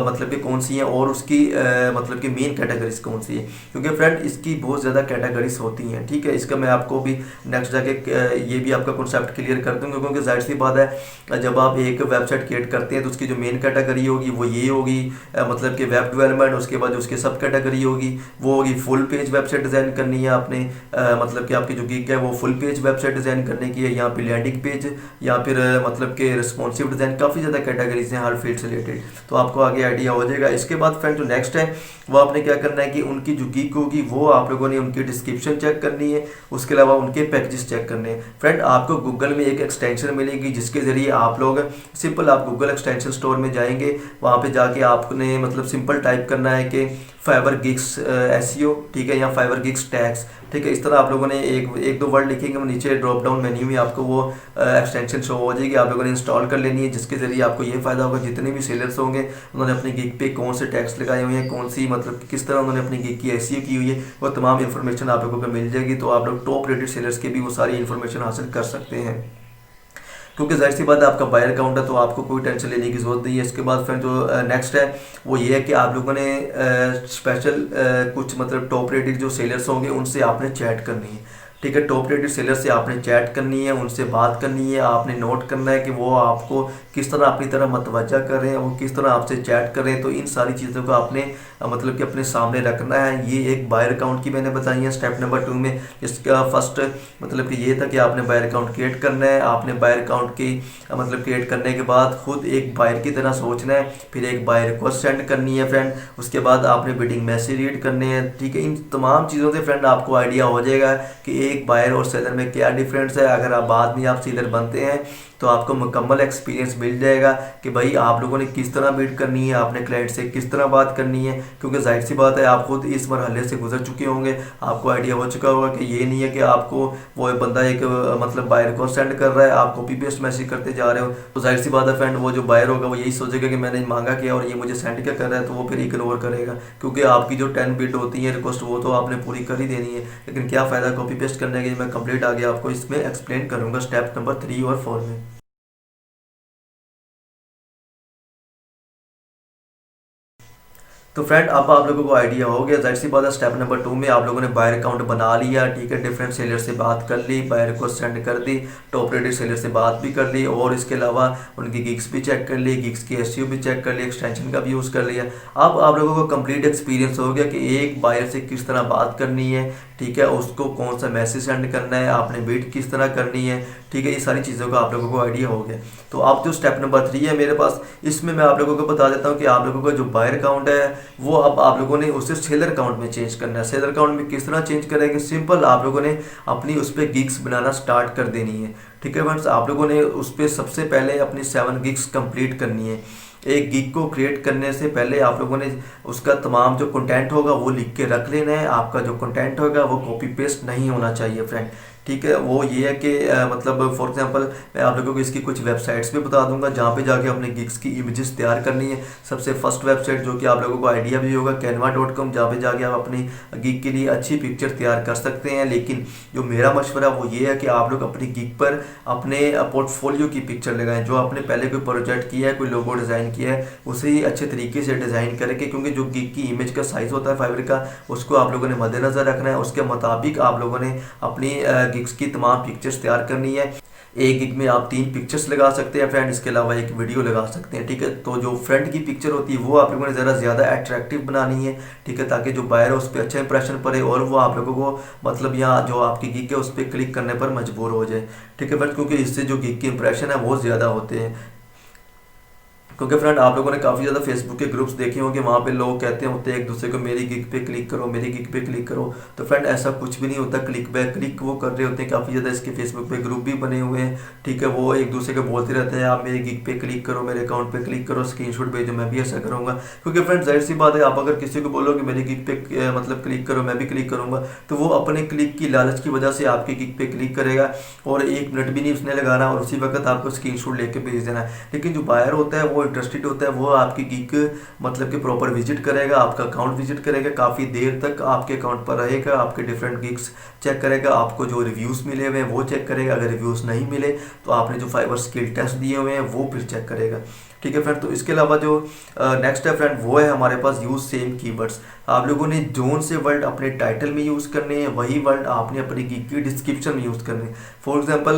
मतलब कि कौन सी हैं, और उसकी मतलब कि मेन कैटेगरीज कौन सी है। क्योंकि फ्रेंड इसकी बहुत ज़्यादा कैटेगरीज होती हैं, ठीक है। इसका मैं आपको भी नेक्स्ट जाके ये भी आपका कॉन्सेप्ट क्लियर कर दूंगा। क्योंकि जाहिर सी बात है जब आप एक वेबसाइट क्रिएट करते हैं तो उसकी जो मेन कैटेगरी होगी वो ये होगी, मतलब कि वेब डेवलपमेंट। उसके बाद उसकी सब कैटेगरी होगी वो होगी फुल पेज वेबसाइट डिज़ाइन करनी है आपने, मतलब कि आपकी जो गिग है वो फुल पेज वेबसाइट डिज़ाइन करने की है, यहाँ पे लैंडिंग पेज या फिर मतलब कि रिस्पॉन्सिव डिज़ाइन, काफ़ी ज़्यादा कैटेगरीज हैं हर फील्ड से रिलेटेड। तो आपको आगे आइडिया हो जाएगा। इसके बाद फ्रेंड जो नेक्स्ट है वो आपने क्या करना है कि उनकी जो गिग होगी वो आप लोगों ने उनकी डिस्क्रिप्शन चेक करनी है, उसके अलावा उनके पैकेजेस चेक करने हैं। फ्रेंड आपको गूगल में एक एक्सटेंशन मिलेगी जिसके ज़रिए आप लोग सिंपल आप गूगल एक्सटेंशन स्टोर में जाएंगे, वहाँ पे जाके आपने मतलब सिंपल टाइप करना है कि फाइवर गिग्स एसईओ, ठीक है, या फाइवर गिग्स टैक्स, ठीक है। इस तरह आप लोगों ने एक दो वर्ड लिखेंगे, नीचे ड्रॉप डाउन मेन्यू में आपको वो एक्सटेंशन शो हो जाएगी, आप लोगों ने इंस्टॉल कर लेनी है, जिसके ज़रिए आपको ये फ़ायदा होगा जितने भी सेलर्स होंगे उन्होंने अपनी गिग पे कौन से टैक्स लगाए हुए हैं, कौन सी मतलब किस तरह उन्होंने अपनी गिग की एसईओ की हुई है, वो तमाम इन्फॉर्मेशन आप लोगों को मिल जाएगी। तो आप लोग टॉप रेटेड सेलर्स के भी वो सारी इन्फॉर्मेशन हासिल कर सकते हैं, क्योंकि जाहिर सी बात है आपका बायर अकाउंट है तो आपको कोई टेंशन लेने की ज़रूरत नहीं है। इसके बाद फिर जो नेक्स्ट है वो ये है कि आप लोगों ने स्पेशल कुछ मतलब टॉप रेटेड जो सेलर्स होंगे उनसे आपने चैट करनी है, ठीक है। टॉप रेटेड सेलर से आपने चैट करनी है, उनसे बात करनी है, आपने नोट करना है कि वो आपको किस तरह अपनी तरह मतवज्जा कर रहे हैं, वो किस तरह आपसे चैट कर रहे हैं। तो इन सारी चीज़ों को आपने मतलब कि अपने सामने रखना है। ये एक बायर अकाउंट की मैंने बताई है स्टेप नंबर 2 में। इसका फर्स्ट मतलब कि ये था कि आपने बायर अकाउंट क्रिएट करना है, आपने बायर अकाउंट की मतलब क्रिएट करने के बाद खुद एक बायर की तरह सोचना है, फिर एक बायर रिक्वेस्ट सेंड करनी है फ्रेंड, उसके बाद आपने बिडिंग मैसेज रीड करने हैं, ठीक है। इन तमाम चीज़ों से फ्रेंड आपको आइडिया हो जाएगा कि एक बायर और सेलर में क्या डिफरेंस है। अगर आप बाद में आप सेलर बनते हैं तो आपको मुकम्मल एक्सपीरियंस मिल जाएगा कि भाई आप लोगों ने किस तरह बीट करनी है, आपने क्लाइंट से किस तरह बात करनी है, क्योंकि जाहिर सी बात है आप खुद इस मरहले से गुजर चुके होंगे, आपको आइडिया हो चुका होगा कि ये नहीं है कि आपको वो बंदा एक मतलब बायर को सेंड कर रहा है, आप कॉपी पेस्ट मैसेज करते जा रहे हो। तो जाहिर सी बात है फ्रेंड वो जो बायर होगा वो यही सोचेगा कि मैंने मांगा क्या और ये मुझे सेंड क्या कर रहा है, तो वो फिर इग्नोर करेगा, क्योंकि आपकी जो 10 बिट होती है रिक्वेस्ट वो तो आपने पूरी कर ही देनी है। लेकिन क्या फ़ायदा कॉपी पेस्ट करने के, मैं कंप्लीट आगे आपको इसमें एक्सप्लेन करूँगा स्टेप नंबर 3 और 4 में। तो फ्रेंड अब आप लोगों को आइडिया हो गया, जाहिर सी बात है स्टेप नंबर 2 में आप लोगों ने बायर अकाउंट बना लिया, ठीक है, डिफरेंट सेलर से बात कर ली, बायर को सेंड कर दी, टॉप रेटेड सेलर से बात भी कर ली, और इसके अलावा उनकी गिग्स भी चेक कर ली, गिग्स की एसईओ भी चेक कर ली, एक्सटेंशन का भी यूज़ कर लिया। अब आप लोगों को कंप्लीट एक्सपीरियंस हो गया कि एक बायर से किस तरह बात करनी है, ठीक है, उसको कौन सा मैसेज सेंड करना है, आपने बिड किस तरह करनी है, ठीक है। ये सारी चीज़ों का आप लोगों को आइडिया हो गया। तो अब जो स्टेप नंबर 3 है मेरे पास, इसमें मैं आप लोगों को बता देता हूँ कि आप लोगों का जो बायर अकाउंट है वो अब आप लोगों ने उसे सेलर अकाउंट में चेंज करना है। सेलर अकाउंट में किस तरह चेंज करेंगे, सिंपल आप लोगों ने अपनी उस पर गिग्स बनाना स्टार्ट कर देनी है, ठीक है फ्रेंड्स। आप लोगों ने उस पर सबसे पहले अपनी 7 गिग्स कंप्लीट करनी है। एक गिग को क्रिएट करने से पहले आप लोगों ने उसका तमाम जो कंटेंट होगा वो लिख के रख लेना है। आपका जो कंटेंट होगा वो कॉपी पेस्ट नहीं होना चाहिए फ्रेंड, ठीक है। वो ये है कि मतलब फॉर एग्जांपल मैं आप लोगों को इसकी कुछ वेबसाइट्स भी बता दूंगा जहाँ पे जाके अपने गिग्स की इमेजेस तैयार करनी है। सबसे फर्स्ट वेबसाइट जो कि आप लोगों को आइडिया भी होगा canva.com, जहाँ पे जाके आप अपनी गिग के लिए अच्छी पिक्चर तैयार कर सकते हैं। लेकिन जो मेरा मशवरा वो ये है कि आप लोग अपनी गिग पर अपने पोर्टफोलियो की पिक्चर लगाएं, जो आपने पहले कोई प्रोजेक्ट किया है, कोई लोगो डिज़ाइन किया है, उसे ही अच्छे तरीके से डिज़ाइन करके, क्योंकि जो गिग की इमेज का साइज़ होता है फाइबर का उसको आप लोगों ने मद्देनज़र रखना है। उसके मुताबिक आप लोगों ने अपनी गिग्स की तमाम पिक्चर्स तैयार करनी है। एक गिग में आप 3 पिक्चर्स लगा सकते हैं फ्रेंड, इसके अलावा एक वीडियो लगा सकते हैं, ठीक है। तो जो फ्रंट की पिक्चर होती है वो आप लोगों ने ज़रा ज़्यादा अट्रैक्टिव बनानी है, ठीक है, ताकि जो बायर है उस पर अच्छा इंप्रेशन पड़े और वो आप लोगों को मतलब यहाँ जो आपकी गिग है उस पर क्लिक करने पर मजबूर हो जाए, ठीक है फ्रेंड, क्योंकि इससे जो गिग के इंप्रेशन है वो ज़्यादा होते हैं। क्योंकि फ्रेंड आप लोगों ने काफ़ी ज़्यादा फेसबुक के ग्रुप्स देखे होंगे, वहाँ पे लोग कहते होते हैं एक दूसरे को मेरी गिग पे क्लिक करो, मेरी गिग पे क्लिक करो। तो फ्रेंड ऐसा कुछ भी नहीं होता, क्लिक बैक क्लिक वो कर रहे होते हैं। काफ़ी ज़्यादा इसके फेसबुक पे ग्रुप भी बने हुए हैं, ठीक है, वो एक दूसरे को बोलते रहते हैं आप मेरी गिग पे क्लिक करो, मेरे अकाउंट पे क्लिक करो, स्क्रीनशॉट भेजो, मैं भी ऐसा करूँगा। क्योंकि फ्रेंड जाहिर सी बात है आप अगर किसी को बोलोगे मेरी गिग पे मतलब क्लिक करो, मैं भी क्लिक करूँगा, तो वो अपने क्लिक की लालच की वजह से आपकी गिग पे क्लिक करेगा और 1 मिनट भी नहीं उसने लगाना और उसी वक्त आपको स्क्रीनशॉट लेके भेज देना है। लेकिन जो बायर होता है वो इंटरेस्टेड होता है, वो आपकी गिग मतलब कि प्रॉपर विजिट करेगा, आपका अकाउंट विजिट करेगा, काफ़ी देर तक आपके अकाउंट पर रहेगा, आपके डिफरेंट गिग्स चेक करेगा, आपको जो रिव्यूज़ मिले हुए हैं वो चेक करेगा। अगर रिव्यूज़ नहीं मिले तो आपने जो फाइवर स्किल टेस्ट दिए हुए हैं वो फिर चेक करेगा, ठीक है फ्रेंड। तो इसके अलावा जो नेक्स्ट है फ्रेंड वो है हमारे पास यूज़ सेम कीवर्ड्स। आप लोगों ने जोन से वर्ड अपने टाइटल में यूज़ करने हैं, वही वर्ड आपने अपनी गिग की डिस्क्रिप्शन में यूज़ करने हैं। फॉर एग्जांपल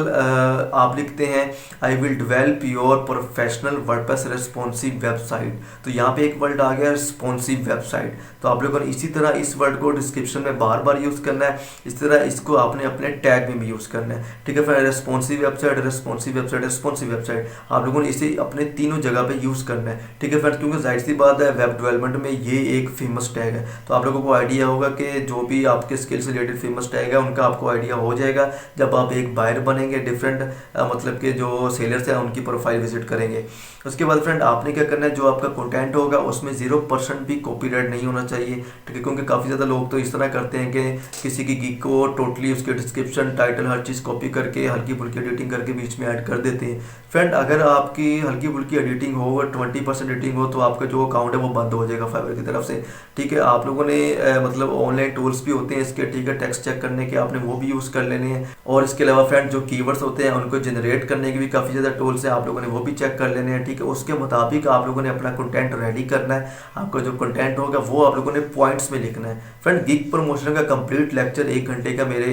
आप लिखते हैं I will develop your professional WordPress responsive website, तो यहाँ पे एक वर्ड आ गया रिस्पॉन्सिव वेबसाइट। तो आप लोगों ने इसी तरह इस वर्ड को डिस्क्रिप्शन में बार बार यूज़ करना है, इस तरह इसको आपने अपने टैग में भी यूज़ करना है, ठीक है friend. Responsive website, responsive website, responsive website, आप लोगों ने इसे अपने तीनों जगह पे यूज़ करना है, ठीक है फ्रेंड्स, क्योंकि जाहिर सी बात है वेब डेवलपमेंट में ये एक फेमस टैग है। है। तो आप लोगों को आइडिया होगा कि जो भी आपके स्किल से रिलेटेड फेमस टैग है उनका आपको आइडिया हो जाएगा जब आप एक बायर बनेंगे, डिफरेंट मतलब के जो सेलर्स हैं उनकी प्रोफाइल विजिट करेंगे। उसके बाद फ्रेंड आपने क्या करना है, जो आपका कंटेंट होगा उसमें 0% भी कॉपीराइट नहीं होना चाहिए, ठीक है। क्योंकि काफ़ी ज़्यादा लोग तो इस तरह करते हैं कि किसी की गिग को टोटली उसके डिस्क्रिप्शन, टाइटल, हर चीज़ कॉपी करके हल्की फुल्की एडिटिंग करके बीच में ऐड कर देते हैं। फ्रेंड अगर आपकी हल्की फुल्की एडिटिंग हो, 20% एडिटिंग हो, तो आपका जो अकाउंट है वो बंद हो जाएगा फाइवर की तरफ से, ठीक है। आप लोगों ने मतलब ऑनलाइन टूल्स भी होते हैं इसके, ठीक है, टेक्स्ट चेक करने के, आपने वो भी यूज़ कर लेने हैं। और इसके अलावा फ्रेंड जो कीवर्ड्स होते हैं उनको जनरेट करने के भी काफ़ी ज़्यादा टूल्स हैं, आप लोगों ने वो भी चेक कर लेने हैं, ठीक है। उसके मुताबिक आप लोगों ने अपना कंटेंट रेडी करना है। आपका जो कंटेंट होगा वो आप लोगों ने पॉइंट्स में लिखना है। फ्रेंड गिग प्रमोशन का कंप्लीट लेक्चर 1 घंटे का मेरे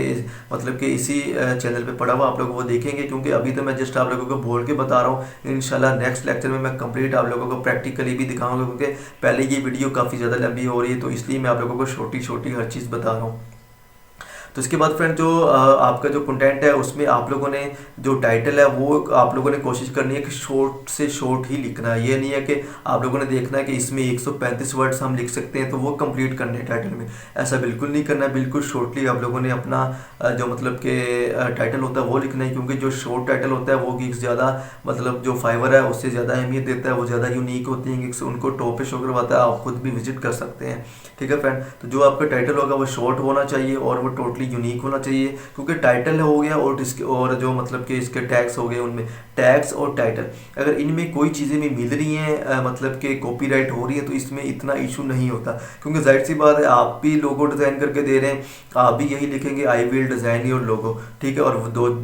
मतलब कि इसी चैनल पे पड़ा हुआ, आप लोग वो देखेंगे, क्योंकि अभी तो मैं जस्ट आप लोगों को बोल के बता रहा हूँ। इंशाल्लाह नेक्स्ट लेक्चर में मैं कंप्लीट आप लोगों को प्रैक्टिकली भी दिखाऊंगा, क्योंकि पहले ये वीडियो काफ़ी ज़्यादा लंबी हो रही है, तो इसलिए मैं आप लोगों को छोटी छोटी हर चीज़ बता रहा हूँ। तो इसके बाद फ्रेंड जो आपका जो कंटेंट है उसमें आप लोगों ने जो टाइटल है वो आप लोगों ने कोशिश करनी है कि शॉर्ट से शॉर्ट ही लिखना है। ये नहीं है कि आप लोगों ने देखना है कि इसमें 135 वर्ड्स हम लिख सकते हैं तो वो कंप्लीट करने हैं टाइटल में, ऐसा बिल्कुल नहीं करना है। बिल्कुल शॉर्टली आप लोगों ने अपना जो मतलब कि टाइटल होता है वो लिखना है, क्योंकि जो शॉर्ट टाइटल होता है वो गिग्स ज़्यादा मतलब जो फाइवर है उससे ज़्यादा अहमियत देता है, वो ज़्यादा यूनिक होती हैं गिग्स, उनको टॉप पे शो करवाता है, आप खुद भी विजिट कर सकते हैं, ठीक है फ्रेंड। तो जो आपका टाइटल होगा वो शॉर्ट होना चाहिए और वो टोटली यूनिक होना चाहिए, क्योंकि टाइटल हो गया और जो मतलब कि इसके टैग्स हो गए, उनमें टैग्स और टाइटल अगर इनमें कोई चीज़ें भी मिल रही हैं मतलब कि कॉपीराइट हो रही है तो इसमें इतना इशू नहीं होता, क्योंकि जाहिर सी बात है आप भी लोगो डिज़ाइन करके दे रहे हैं, आप भी यही लिखेंगे I will design your logo, ठीक है। और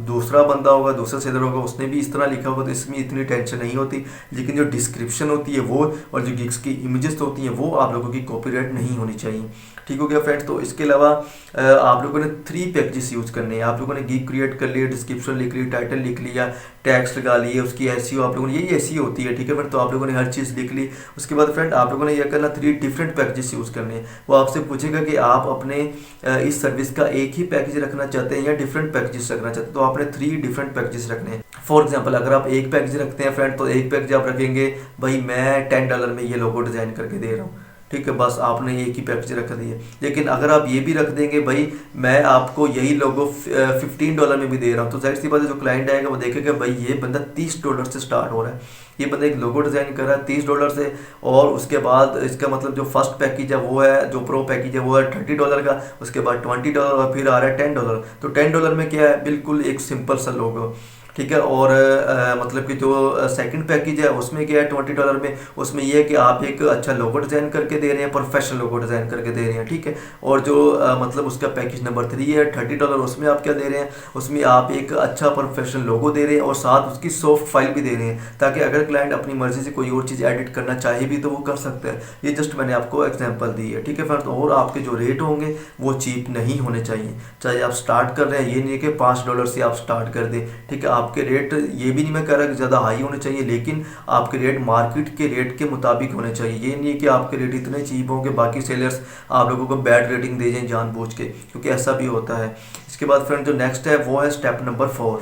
दूसरा बंदा होगा, दूसरा सेलर होगा, उसने भी इस तरह लिखा होगा, तो इसमें इतनी टेंशन नहीं होती। लेकिन जो डिस्क्रिप्शन होती है वो और जो गिग्स की इमेजेस होती हैं वो आप लोगों की कॉपीराइट नहीं होनी चाहिए, ठीक हो गया फ्रेंड्स। तो इसके अलावा आप लोगों ने 3 पैकेजेस यूज़ करने हैं। आप लोगों ने गिग क्रिएट कर लिया, डिस्क्रिप्शन लिख ली, टाइटल लिख लिया, टैग्स लगा लिए, उसकी एसईओ आप लोगों ने, यही एसईओ होती है, ठीक है फ्रेंड। तो आप लोगों ने हर चीज़ लिख ली। उसके बाद फ्रेंड आप लोगों ने यह करना 3 डिफरेंट पैकेजेस यूज़ करने हैं। वो आपसे पूछेगा कि आप अपने इस सर्विस का एक ही पैकेज रखना चाहते हैं या डिफरेंट पैकेजेस रखना चाहते हैं, तो आपने 3 डिफरेंट पैकेजेस रखने हैं। फॉर एग्जाम्पल अगर आप एक पैकेज रखते हैं फ्रेंड, तो एक पैकेज आप रखेंगे भाई मैं $10 में ये लोगो डिज़ाइन करके दे रहा हूँ, ठीक है, बस आपने एक ही पैकेज रख दिए। लेकिन अगर आप ये भी रख देंगे भाई मैं आपको यही लोगो $15 में भी दे रहा हूँ, तो जाहिर सी बात है जो क्लाइंट आएगा वो देखेगा भाई ये बंदा $30 से स्टार्ट हो रहा है, ये बंदा एक लोगो डिज़ाइन कर रहा है $30 से, और उसके बाद इसका मतलब जो फर्स्ट पैकेज है वो है, जो प्रो पैकेज है वो है $30 का, उसके बाद $20 और फिर आ रहा है $10। तो $10 में क्या है, बिल्कुल एक सिंपल सा लोगो, ठीक है। और मतलब कि जो सेकंड पैकेज है उसमें क्या है $20 में, उसमें यह है कि आप एक अच्छा लोगो डिज़ाइन करके दे रहे हैं, प्रोफेशनल लोगो डिज़ाइन करके दे रहे हैं, ठीक है। और जो मतलब उसका पैकेज नंबर 3 है $30, उसमें आप क्या दे रहे हैं, उसमें आप एक अच्छा प्रोफेशनल लोगो दे रहे हैं और साथ उसकी सॉफ्ट फाइल भी दे रहे हैं, ताकि अगर क्लाइंट अपनी मर्जी से कोई और चीज़ एडिट करना चाहे भी तो वो कर सकता है। ये जस्ट मैंने आपको एग्जाम्पल दी है, ठीक है फ्रेंड्स। और आपके जो रेट होंगे वो चीप नहीं होने चाहिए, चाहे आप स्टार्ट कर रहे हैं, ये नहीं कि $5 से आप स्टार्ट कर दें, ठीक है। आपके रेट ये भी नहीं मैं कह रहा कि ज़्यादा हाई होने चाहिए, लेकिन आपके रेट मार्केट के रेट के मुताबिक होने चाहिए। ये नहीं कि आपके रेट इतने चीप हों कि बाकी सेलर्स आप लोगों को बैड रेटिंग दे जाएं जानबूझ के, क्योंकि ऐसा भी होता है। इसके बाद फ्रेंड जो नेक्स्ट है वो है स्टेप नंबर 4।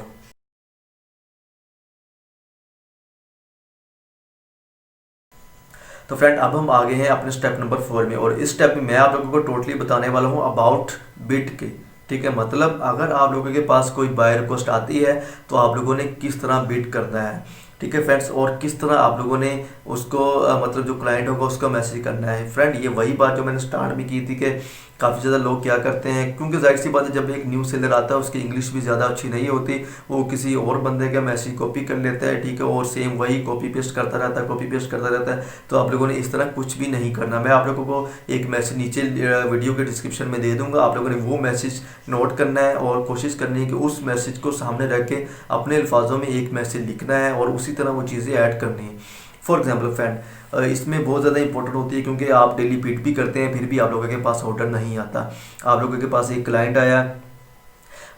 तो फ्रेंड अब हम आगे हैं अपने स्टेप नंबर 4 में, और इस स्टेप में मैं आप लोगों को टोटली बताने वाला हूँ अबाउट बिड के, ठीक है। मतलब अगर आप लोगों के पास कोई बाय रिक्वेस्ट आती है तो आप लोगों ने किस तरह बिड करना है, ठीक है फ्रेंड्स, और किस तरह आप लोगों ने उसको मतलब जो क्लाइंट होगा उसका मैसेज करना है। फ्रेंड ये वही बात जो मैंने स्टार्ट में की थी कि काफ़ी ज़्यादा लोग क्या करते हैं, क्योंकि जाहिर सी बात है जब एक न्यू सेलर आता है उसकी इंग्लिश भी ज़्यादा अच्छी नहीं होती, वो किसी और बंदे का मैसेज कॉपी कर लेता है, ठीक है, और सेम वही कॉपी पेस्ट करता रहता है, कॉपी पेस्ट करता रहता है। तो आप लोगों ने इस तरह कुछ भी नहीं करना। मैं आप लोगों को एक मैसेज नीचे वीडियो के डिस्क्रिप्शन में दे दूंगा, आप लोगों ने वो मैसेज नोट करना है और कोशिश करनी है कि उस मैसेज को सामने रख के अपने अल्फाजों में एक मैसेज लिखना है और उसी तरह वो चीज़ें ऐड करनी है। फॉर एग्जाम्पल फ्रेंड इसमें बहुत ज़्यादा इंपॉर्टेंट होती है, क्योंकि आप डेली बिड भी करते हैं फिर भी आप लोगों के पास ऑर्डर नहीं आता। आप लोगों के पास एक क्लाइंट आया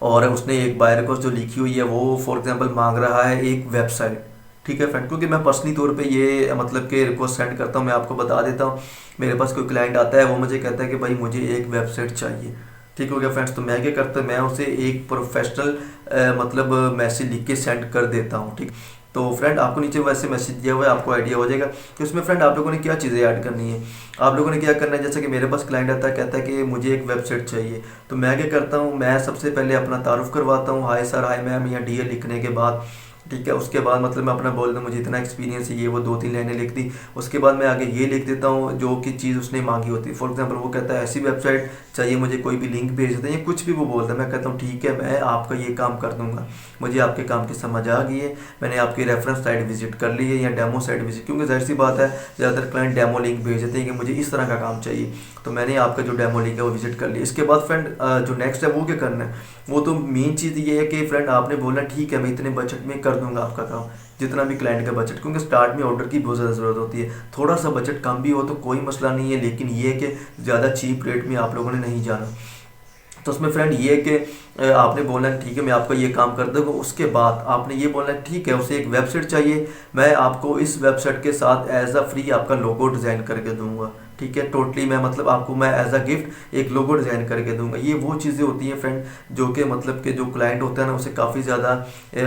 और उसने एक बायर रिक्वेस्ट जो लिखी हुई है वो फॉर एग्जांपल मांग रहा है एक वेबसाइट, ठीक है फ्रेंड। क्योंकि मैं पर्सनली तौर पे ये मतलब कि रिक्वेस्ट सेंड करता हूँ, मैं आपको बता देता हूँ। मेरे पास कोई क्लाइंट आता है वो मुझे कहता है कि भाई मुझे एक वेबसाइट चाहिए, ठीक हो गया फ्रेंड्स। तो मैं क्या करता हूँ, मैं उसे एक प्रोफेशनल मतलब मैसेज लिख के सेंड कर देता हूँ, ठीक। तो फ्रेंड आपको नीचे वैसे मैसेज दिया हुआ है, आपको आइडिया हो जाएगा कि उसमें फ्रेंड आप लोगों ने क्या चीज़ें ऐड करनी है। आप लोगों ने क्या करना है, जैसे कि मेरे पास क्लाइंट आता है, कहता है कि मुझे एक वेबसाइट चाहिए, तो मैं क्या करता हूँ, मैं सबसे पहले अपना तारुफ करवाता हूँ, हाय सर, हाय मैम या डियर लिखने के बाद, ठीक है। उसके बाद मतलब मैं अपना बोल दूँ मुझे इतना एक्सपीरियंस है, ये वो 2-3 लाइनें लिख दी। उसके बाद मैं आगे ये लिख देता हूँ जो कि चीज़ उसने मांगी होती है। फॉर एग्जांपल वो कहता है ऐसी वेबसाइट चाहिए मुझे, कोई भी लिंक भेज देते हैं या कुछ भी वो बोलता है, मैं कहता हूँ ठीक है, मैं आपका ये काम कर दूंगा, मुझे आपके काम की समझ आ गई है, मैंने आपकी रेफरेंस साइट विजिट कर ली है या डेमो साइट विजिट, क्योंकि जाहिर सी बात है ज़्यादातर क्लाइंट डेमो लिंक भेज देते हैं कि मुझे इस तरह का काम चाहिए, तो मैंने आपका जो डेमो लिंक है वो विजिट कर लिया। इसके बाद फ्रेंड जो नेक्स्ट है वो क्या करना है, वो तो मेन चीज़ ये है कि फ्रेंड आपने बोलना ठीक है मैं इतने बजट में कर दूंगा आपका काम, जितना भी क्लाइंट का बजट, क्योंकि स्टार्ट में ऑर्डर की बहुत ज़्यादा ज़रूरत होती है। थोड़ा सा बजट कम भी हो तो कोई मसला नहीं है, लेकिन ये है कि ज़्यादा चीप रेट में आप लोगों ने नहीं जाना। तो उसमें फ्रेंड ये है कि आपने बोलना है ठीक है मैं आपका ये काम कर दूँगा। उसके बाद आपने ये बोलना है ठीक है उसे एक वेबसाइट चाहिए, मैं आपको इस वेबसाइट के साथ एज अ फ्री आपका लोगो डिज़ाइन करके दूंगा, ठीक है। टोटली मैं मतलब आपको मैं एज अ गिफ्ट एक लोगो डिज़ाइन करके दूंगा। ये वो चीज़ें होती हैं फ्रेंड जो कि मतलब कि जो क्लाइंट होता है ना उसे काफ़ी ज़्यादा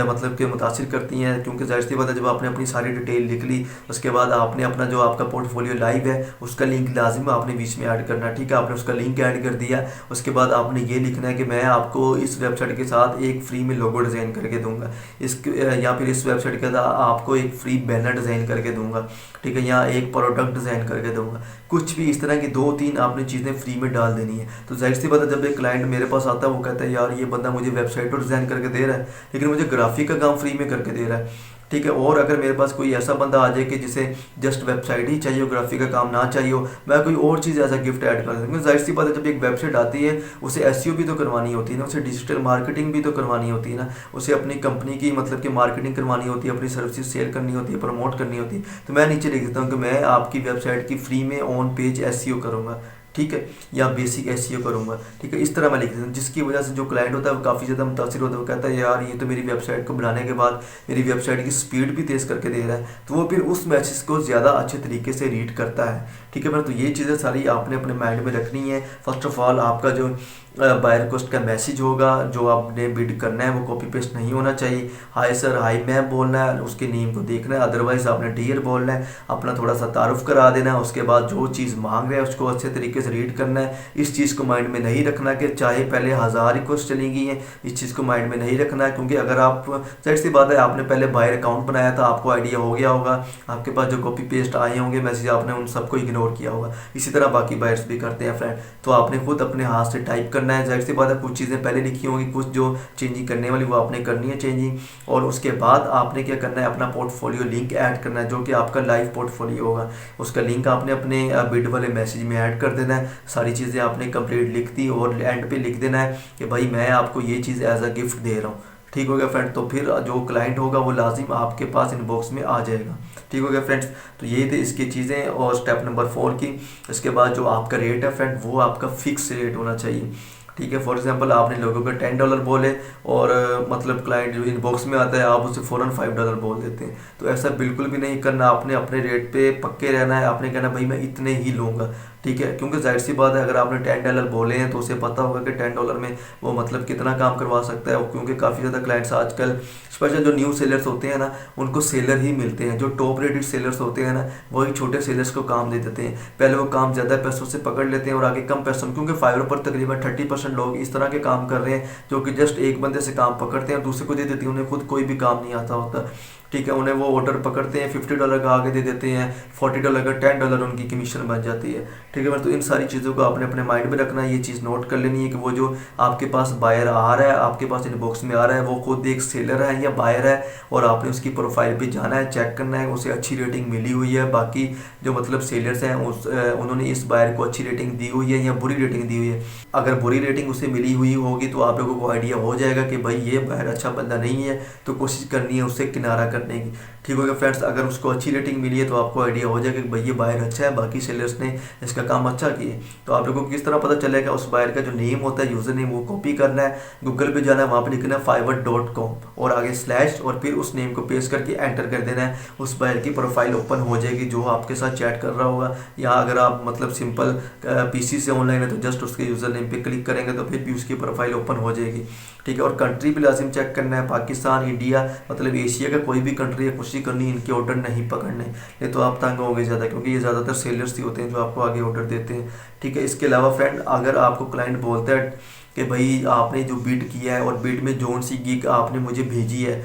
मतलब कि मुतासिर करती हैं, क्योंकि जाहिर सी बात है जब आपने अपनी सारी डिटेल लिख ली उसके बाद आपने अपना जो आपका पोर्टफोलियो लाइव है उसका लिंक लाजिम आपने बीच में ऐड करना, ठीक है। आपने उसका लिंक ऐड कर दिया, उसके बाद आपने ये लिखना है कि मैं आपको इस वेबसाइट के साथ एक फ्री में लोगो डिज़ाइन करके दूंगा, इस या फिर इस वेबसाइट के साथ आपको एक फ्री बैनर डिज़ाइन करके दूंगा, ठीक है, या एक प्रोडक्ट डिज़ाइन करके दूंगा। कुछ भी इस तरह की 2-3 आपने चीज़ें फ्री में डाल देनी है। तो जाहिर सी बात है जब एक क्लाइंट मेरे पास आता है वो कहता है यार ये बंदा मुझे वेबसाइट तो डिज़ाइन करके दे रहा है लेकिन मुझे ग्राफिक का काम फ्री में करके दे रहा है, ठीक है। और अगर मेरे पास कोई ऐसा बंदा आ जाए कि जिसे जस्ट वेबसाइट ही चाहिए हो, ग्राफिक का काम ना चाहिए हो, मैं कोई और चीज़ ऐसा गिफ्ट ऐड कर दूँगा। जाहिर सी बात है जब एक वेबसाइट आती है उसे एसईओ भी तो करवानी होती है ना, उसे डिजिटल मार्केटिंग भी तो करवानी होती है ना, उसे अपनी कंपनी की मतलब कि मार्केटिंग करवानी होती है, अपनी सर्विसेज सेल करनी होती है, प्रमोट करनी होती है। तो मैं नीचे लिख देता हूँ कि मैं आपकी वेबसाइट की फ्री में ऑन पेज एसईओ करूँगा, ठीक है, या बेसिक एसईओ करूँगा, ठीक है। इस तरह मैं लिख देता हूँ जिसकी वजह से जो क्लाइंट होता है वो काफ़ी ज़्यादा मुतासिर होता है, वो कहता है यार ये तो मेरी वेबसाइट को बनाने के बाद मेरी वेबसाइट की स्पीड भी तेज़ करके दे रहा है, तो वो फिर उस मैसेज को ज़्यादा अच्छे तरीके से रीड करता है, ठीक है। तो ये चीज़ें सारी आपने अपने माइंड में रखनी है। फर्स्ट ऑफ ऑल आपका जो बाय रिक्वेस्ट का मैसेज होगा जो आपने बिड करना है वो कॉपी पेस्ट नहीं होना चाहिए, हाय सर हाय मैम बोलना है, उसके नेम को देखना है, अदरवाइज आपने डियर बोलना है, अपना थोड़ा सा तारुफ करा देना है। उसके बाद जो चीज़ मांग रहे हैं उसको अच्छे तरीके से रीड करना है। इस चीज़ को माइंड में नहीं रखना कि चाहे पहले 1000 रिक्वेस्ट चली गई हैं, इस चीज़ को माइंड में नहीं रखना है, क्योंकि अगर आप जाहिर सी बात है आपने पहले बायर अकाउंट बनाया था, आपको आइडिया हो गया होगा, आपके पास जो कॉपी पेस्ट आए होंगे मैसेज आपने उन सबको इग्नोर किया होगा। इसी तरह बाकी बायर्स भी करते हैं फ्रेंड, तो आपने खुद अपने हाथ से टाइप करना है। जाहिर सी बात है कुछ चीज़ें पहले लिखी होंगी, कुछ जो चेंजिंग करने वाली वो आपने करनी है चेंजिंग, और उसके बाद आपने क्या करना है अपना पोर्टफोलियो लिंक ऐड करना है जो कि आपका लाइव पोर्टफोलियो होगा, उसका लिंक आपने अपने बिड वाले मैसेज में ऐड कर देना है। सारी चीज़ें आपने कंप्लीट लिख दी और एंड पे लिख देना है कि भाई मैं आपको ये चीज़ एज अ गिफ्ट दे रहा हूँ, ठीक हो गया फ्रेंड। तो फिर जो क्लाइंट होगा वो लाजिम आपके पास इनबॉक्स में आ जाएगा, ठीक हो गया फ्रेंड्स। तो ये थे इसकी चीज़ें। और स्टेप नंबर 4 की, इसके बाद जो आपका रेट है फ्रेंड वो आपका फिक्स रेट होना चाहिए, ठीक है। फॉर एग्जांपल आपने लोगों को $10 बोले और मतलब क्लाइंट जो इनबॉक्स में आता है आप उसे फ़ौरन $5 बोल देते हैं, तो ऐसा बिल्कुल भी नहीं करना। आपने अपने रेट पे पक्के रहना है, आपने कहना भाई मैं इतने ही लूँगा, ठीक है, क्योंकि जाहिर सी बात है अगर आपने $10 बोले हैं तो उसे पता होगा कि $10 में वो मतलब कितना काम करवा सकता है, क्योंकि काफ़ी ज़्यादा क्लाइंट्स आजकल स्पेशल जो न्यू सेलर्स होते हैं ना उनको सेलर ही मिलते हैं, जो टॉप रेटेड सेलर्स होते हैं ना वही छोटे सेलर्स को काम दे देते हैं। पहले वो काम ज़्यादा पैसों से पकड़ लेते हैं और आगे कम पैसों, क्योंकि फाइवर पर तकरीबन 30% लोग इस तरह के काम कर रहे हैं जो कि जस्ट एक बंदे से काम पकड़ते हैं और दूसरे को दे देते हैं, उन्हें खुद कोई भी काम नहीं आता होता, ठीक है। उन्हें वो ऑर्डर पकड़ते हैं, $50 का आगे दे देते हैं, $40 का $10 उनकी कमीशन बन जाती है, ठीक है। तो इन सारी चीज़ों को आपने अपने माइंड में रखना है, ये चीज़ नोट कर लेनी है कि वो जो आपके पास बायर आ रहा है, आपके पास इनबॉक्स में आ रहा है, वो खुद एक सेलर है या बायर है, और आपने उसकी प्रोफाइल पे जाना है, चेक करना है उसे अच्छी रेटिंग मिली हुई है, बाकी जो मतलब सेलर्स हैं उन्होंने इस बायर को अच्छी रेटिंग दी हुई है या बुरी रेटिंग दी हुई है। अगर बुरी रेटिंग उसे मिली हुई होगी तो आप लोगों को आइडिया हो जाएगा कि भाई ये बायर अच्छा बंदा नहीं है, तो कोशिश करनी है उससे किनारा करने की, ठीक हो गया फ्रेंड्स। अगर उसको अच्छी रेटिंग मिली है तो आपको आइडिया हो जाएगा कि भाई ये बायर अच्छा है, बाकी सेलर्स ने इसका काम अच्छा किया है। तो आप लोगों को किस तरह पता चलेगा? उस बायर का जो नेम होता है, यूज़र नेम, वो कॉपी करना है, गूगल पे जाना है, वहाँ पर लिखना है fiverr.com और आगे स्लैश और फिर उस नेम को पेस्ट करके एंटर कर देना है। उस बायर की प्रोफाइल ओपन हो जाएगी जो आपके साथ चैट कर रहा होगा। या अगर आप मतलब सिंपल पीसी से ऑनलाइन है तो जस्ट उसके यूज़र नेम पे क्लिक करेंगे तो फिर भी उसकी प्रोफाइल ओपन हो जाएगी। ठीक है, और कंट्री भी लाजिम चेक करना है, पाकिस्तान, इंडिया, मतलब एशिया का कोई भी कंट्री है, कोशिश करनी इनके ऑर्डर नहीं पकड़ने, नहीं तो आप तंग होंगे ज़्यादा, क्योंकि ये ज़्यादातर सेलर्स ही होते हैं जो आपको आगे ऑर्डर देते हैं। ठीक है, इसके अलावा फ्रेंड अगर आपको क्लाइंट बोलता है कि भाई आपने जो बिड किया है और बिड में जोन सी गिग आपने मुझे भेजी है,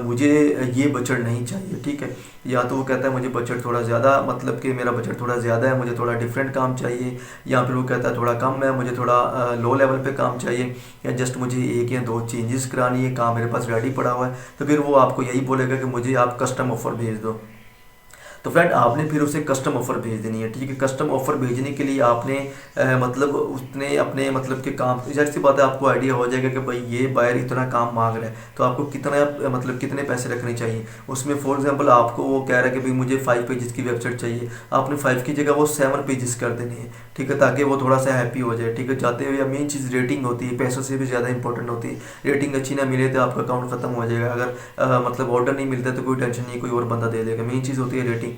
मुझे ये बजट नहीं चाहिए, ठीक है, या तो वो कहता है मुझे बजट थोड़ा ज़्यादा, मतलब कि मेरा बजट थोड़ा ज़्यादा है, मुझे थोड़ा डिफरेंट काम चाहिए, या फिर वो कहता है थोड़ा कम है, मुझे थोड़ा लो लेवल पे काम चाहिए, या जस्ट मुझे एक या दो चेंजेस करानी है, काम मेरे पास रेडी पड़ा हुआ है, तो फिर वो आपको यही बोलेगा कि मुझे आप कस्टम ऑफ़र भेज दो। तो फ्रेंड आपने फिर उसे कस्टम ऑफ़र भेज देनी है। ठीक है, कस्टम ऑफ़र भेजने के लिए आपने मतलब उसने अपने मतलब के काम, जाहिर सी बात है आपको आइडिया हो जाएगा कि भाई ये बायर इतना काम मांग रहा है तो आपको कितना मतलब कितने पैसे रखने चाहिए उसमें। फॉर एग्जांपल आपको वो कह रहा है कि भाई मुझे 5 पेजेस की वेबसाइट चाहिए, आपने 5 की जगह वो 7 पेजेस कर देने हैं। ठीक है, ताकि वो थोड़ा सा हैप्पी हो जाए। ठीक है, जाते हुए मेन चीज़ रेटिंग होती है, पैसों से भी ज़्यादा इंपॉर्टेंट होती है। रेटिंग अच्छी ना मिले तो आपका अकाउंट ख़त्म हो जाएगा। अगर मतलब ऑर्डर नहीं मिलता तो कोई टेंशन नहीं, कोई और बंदा दे देगा। मेन चीज़ होती है रेटिंग।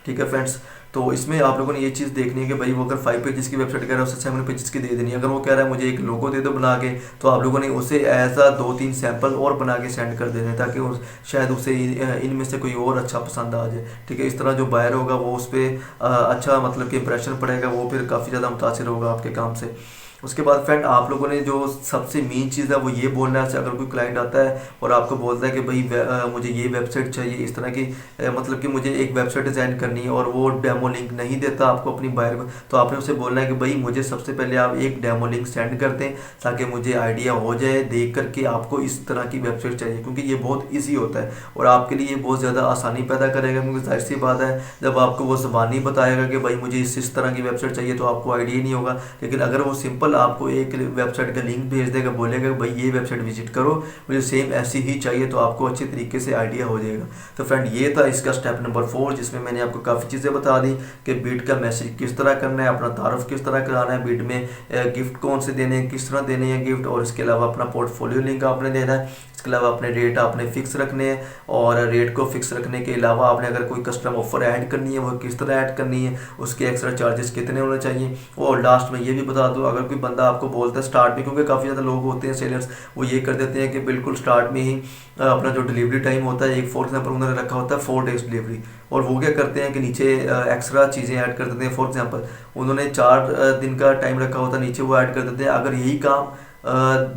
ठीक है फ्रेंड्स, तो इसमें आप लोगों ने ये चीज़ देखनी है कि भाई वो अगर 5 पेजेस की वेबसाइट कह रहा है उसे 7 पेजेस की दे देनी है। अगर वो कह रहा है मुझे एक लोगो दे दो बना के, तो आप लोगों ने उसे एज आ 2-3 सैंपल और बना के सेंड कर देने, ताकि शायद उसे इनमें से कोई और अच्छा पसंद आ जाए। ठीक है, इस तरह जो बायर होगा वो उस पर अच्छा मतलब कि इंप्रेशन पड़ेगा, वो फिर काफ़ी ज़्यादा मुतासिर होगा आपके काम से। उसके बाद फ्रेंड आप लोगों ने जो सबसे मेन चीज़ है वो ये बोलना है, अगर कोई क्लाइंट आता है और आपको बोलता है कि भाई मुझे ये वेबसाइट चाहिए इस तरह की, मतलब कि मुझे एक वेबसाइट डिज़ाइन करनी है, और वो डेमो लिंक नहीं देता आपको अपनी बायर को, तो आपने उसे बोलना है कि भाई मुझे सबसे पहले आप एक डेमो लिंक सेंड कर दें ताकि मुझे आइडिया हो जाए देख करके आपको इस तरह की वेबसाइट चाहिए, क्योंकि ये बहुत ईजी होता है और आपके लिए ये बहुत ज़्यादा आसानी पैदा करेगा। क्योंकि जाहिर सी बात है जब आपको वो ज़बानी बताएगा कि भाई मुझे इस तरह की वेबसाइट चाहिए तो आपको आइडिया नहीं होगा। लेकिन अगर वो सिंपल आपको एक वेबसाइट का लिंक भेज देगा, बोलेगा भाई ये वेबसाइट विजिट करो, मुझे सेम ऐसी ही चाहिए, तो आपको अच्छे तरीके से आइडिया हो जाएगा। तो फ्रेंड ये था इसका स्टेप नंबर 4, जिसमें मैंने आपको काफ़ी चीज़ें बता दी कि बिड का मैसेज किस तरह करना है, अपना तारुफ किस तरह कराना है, बिड में गिफ्ट कौन से देने हैं, किस तरह देने हैं गिफ्ट, और इसके अलावा अपना पोर्टफोलियो लिंक आपने देना है। इसके अलावा अपने रेट आपने फिक्स रखने हैं, और रेट को फिक्स रखने के अलावा आपने अगर कोई कस्टम ऑफर ऐड करनी है वो किस तरह ऐड करनी है, उसके एक्स्ट्रा चार्जेस कितने होने चाहिए। और लास्ट में ये भी बता दूँ, अगर कोई बंदा आपको बोलता है स्टार्ट में, क्योंकि काफ़ी ज़्यादा लोग होते हैं सेलर्स, वो ये कर देते हैं कि बिल्कुल स्टार्ट में ही अपना जो डिलीवरी टाइम होता है, एक फॉर एग्जाम्पल उन्होंने रखा होता है 4 डेज डिलीवरी, और वो क्या करते हैं कि नीचे एक्स्ट्रा चीज़ें ऐड कर देते हैं। फॉर एग्जाम्पल उन्होंने 4 दिन का टाइम रखा होता है, नीचे वो ऐड कर देते हैं अगर यही काम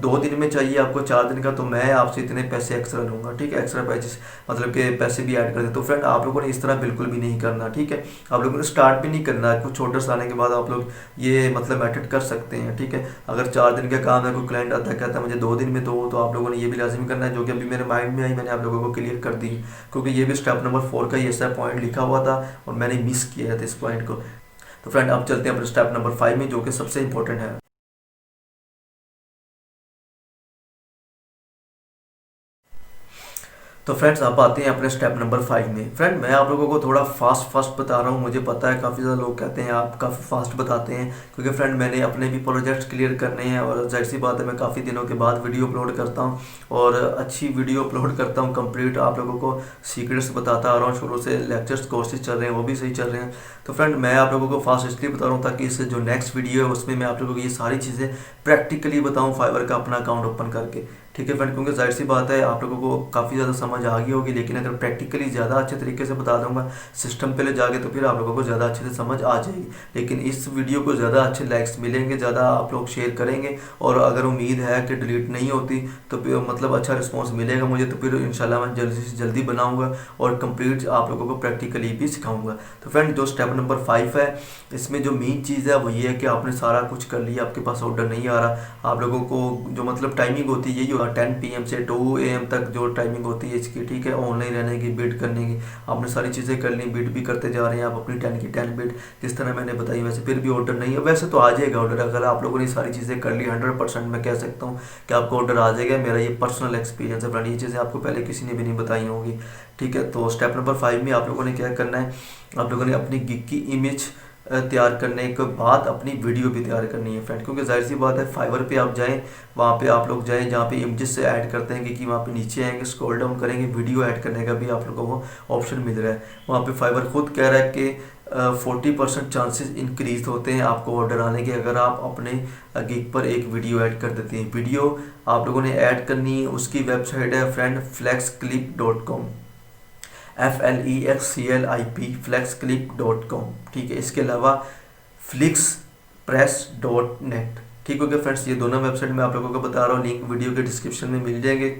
2 दिन में चाहिए आपको 4 दिन का, तो मैं आपसे इतने पैसे एक्स्ट्रा लूँगा। ठीक है, एक्स्ट्रा पैसे मतलब कि पैसे भी ऐड कर दे। तो फ्रेंड आप लोगों ने इस तरह बिल्कुल भी नहीं करना। ठीक है, आप लोगों ने स्टार्ट भी नहीं करना है, कुछ ऑर्डर्स आने के बाद आप लोग ये मतलब मेथड कर सकते हैं। ठीक है, अगर 4 दिन का काम है, कोई क्लाइंट आता है कहता है मुझे 2 दिन में दो, तो आप लोगों ने ये भी लाजिमी करना है, जो कि अभी मेरे माइंड में आई मैंने आप लोगों को क्लियर कर दी, क्योंकि ये भी स्टेप नंबर 4 का ही ऐसा पॉइंट लिखा हुआ था और मैंने मिस किया था इस पॉइंट को। तो फ्रेंड अब चलते हैं अपने स्टेप नंबर 5 में, जो कि सबसे इंपॉर्टेंट है। तो फ्रेंड्स अब आते हैं अपने स्टेप नंबर 5 में। फ्रेंड मैं आप लोगों को थोड़ा फास्ट बता रहा हूँ, मुझे पता है काफ़ी ज़्यादा लोग कहते हैं आप काफ़ी फास्ट बताते हैं, क्योंकि फ्रेंड मैंने अपने भी प्रोजेक्ट्स क्लियर करने हैं, और जाहिर सी बात है मैं काफ़ी दिनों के बाद वीडियो अपलोड करता हूँ, और अच्छी वीडियो अपलोड करता हूँ कंप्लीट, आप लोगों को सीक्रेट्स बताता आ रहा हूँ, शुरू से लेक्चर्स कोर्सेज चल रहे हैं वो भी सही चल रहे हैं। तो फ्रेंड मैं आप लोगों को फास्ट इसलिए बता रहा हूँ ताकि इससे जो नेक्स्ट वीडियो है उसमें मैं आप लोगों को ये सारी चीज़ें प्रैक्टिकली बताऊँ, फाइवर का अपना अकाउंट ओपन करके। ठीक है फ्रेंड, क्योंकि जाहिर सी बात है आप लोगों को काफ़ी ज़्यादा समझ आ गई होगी, लेकिन अगर प्रैक्टिकली ज़्यादा अच्छे तरीके से बता दूंगा सिस्टम पे ले जाके, तो फिर आप लोगों को ज़्यादा अच्छे से समझ आ जाएगी। लेकिन इस वीडियो को ज़्यादा अच्छे लाइक्स मिलेंगे, ज़्यादा आप लोग शेयर करेंगे, और अगर उम्मीद है कि डिलीट नहीं होती तो फिर मतलब अच्छा रिस्पॉन्स मिलेगा मुझे, तो फिर इंशाल्लाह मैं जल्दी से जल्दी बनाऊँगा और कंप्लीट आप लोगों को प्रैक्टिकली भी सिखाऊँगा। तो फ्रेंड जो स्टेप नंबर 5 है, इसमें जो मेन चीज़ है वो ये है कि आपने सारा कुछ कर लिया, आपके पास ऑर्डर नहीं आ रहा, आप लोगों को जो मतलब टाइमिंग होती है यही होती 10 PM से 2 AM तक जो टाइमिंग होती है इसकी, ठीक है, ऑनलाइन रहने की, बिड करने की। आपने सारी चीज़ें कर ली, बिड भी करते जा रहे हैं आप अपनी 10 की 10 बिड जिस तरह मैंने बताई, वैसे फिर भी ऑर्डर नहीं है। वैसे तो आ जाएगा ऑर्डर, अगर आप लोगों ने सारी चीज़ें कर ली 100% मैं कह सकता हूँ कि आपको ऑर्डर आ जाएगा। मेरा ये पर्सनल एक्सपीरियंस है फ्रेंड, ये चीज़ें आपको पहले किसी ने भी नहीं बताई होंगी, ठीक है। तो स्टेप नंबर 5 में आप लोगों ने क्या करना है, आप लोगों ने अपनी गिग की इमेज तैयार करने के बाद अपनी वीडियो भी तैयार करनी है फ्रेंड, क्योंकि जाहिर सी बात है फाइवर पे आप जाएं, वहाँ पे आप लोग जाएं जहाँ पे इमेजेस से ऐड करते हैं कि वहाँ पे नीचे आएंगे, स्क्रॉल डाउन करेंगे, वीडियो ऐड करने का भी आप लोगों को ऑप्शन मिल रहा है। वहाँ पे फाइवर खुद कह रहा है कि 40% चांसेस इंक्रीज होते हैं आपको ऑर्डर आने के, अगर आप अपने गिग पर एक वीडियो ऐड कर देते हैं। वीडियो आप लोगों ने ऐड करनी है, उसकी वेबसाइट है फ्रेंड flexclip.com, FLEXCLIP flexclip.com, ठीक है। इसके अलावा flixpress.net, ठीक हो गया फ्रेंड्स। ये दोनों वेबसाइट मैं आप लोगों को बता रहा हूँ, लिंक वीडियो के डिस्क्रिप्शन में मिल जाएंगे।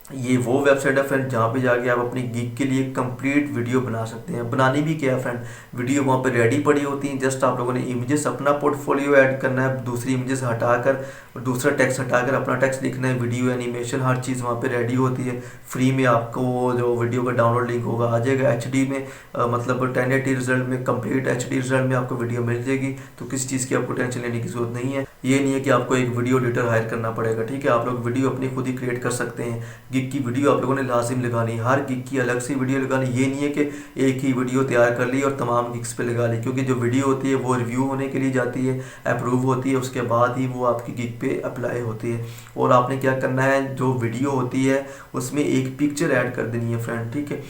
ये वो वेबसाइट है फ्रेंड जहाँ पे जाके आप अपनी गिग के लिए कंप्लीट वीडियो बना सकते हैं। बनानी भी क्या है फ्रेंड, वीडियो वहाँ पे रेडी पड़ी होती हैं, जस्ट आप लोगों ने इमेजेस अपना पोर्टफोलियो ऐड करना है, दूसरी इमेजेस हटाकर दूसरा टेक्स्ट हटाकर अपना टेक्स्ट लिखना है, वीडियो एनिमेशन हर चीज़ वहाँ पे रेडी होती है। फ्री में आपको जो वीडियो का डाउनलोड लिंक होगा आ जाएगा, HD में मतलब 1080 रिजल्ट में, कंप्लीट HD रिजल्ट में आपको वीडियो मिल जाएगी। तो किसी चीज़ की आपको टेंशन लेने की जरूरत नहीं है। ये नहीं है कि आपको एक वीडियो एडिटर हायर करना पड़ेगा, ठीक है। आप लोग वीडियो अपनी खुद ही क्रिएट कर सकते हैं। गिग की वीडियो आप लोगों ने लाजिम लगानी, हर गिग की अलग से वीडियो लगानी। ये नहीं है कि एक ही वीडियो तैयार कर ली और तमाम गिग्स पे लगा ली, क्योंकि जो वीडियो होती है वो रिव्यू होने के लिए जाती है, अप्रूव होती है, उसके बाद ही वो आपकी गिग पे अप्लाई होती है। और आपने क्या करना है, जो वीडियो होती है उसमें एक पिक्चर ऐड कर देनी है फ्रेंड, ठीक है।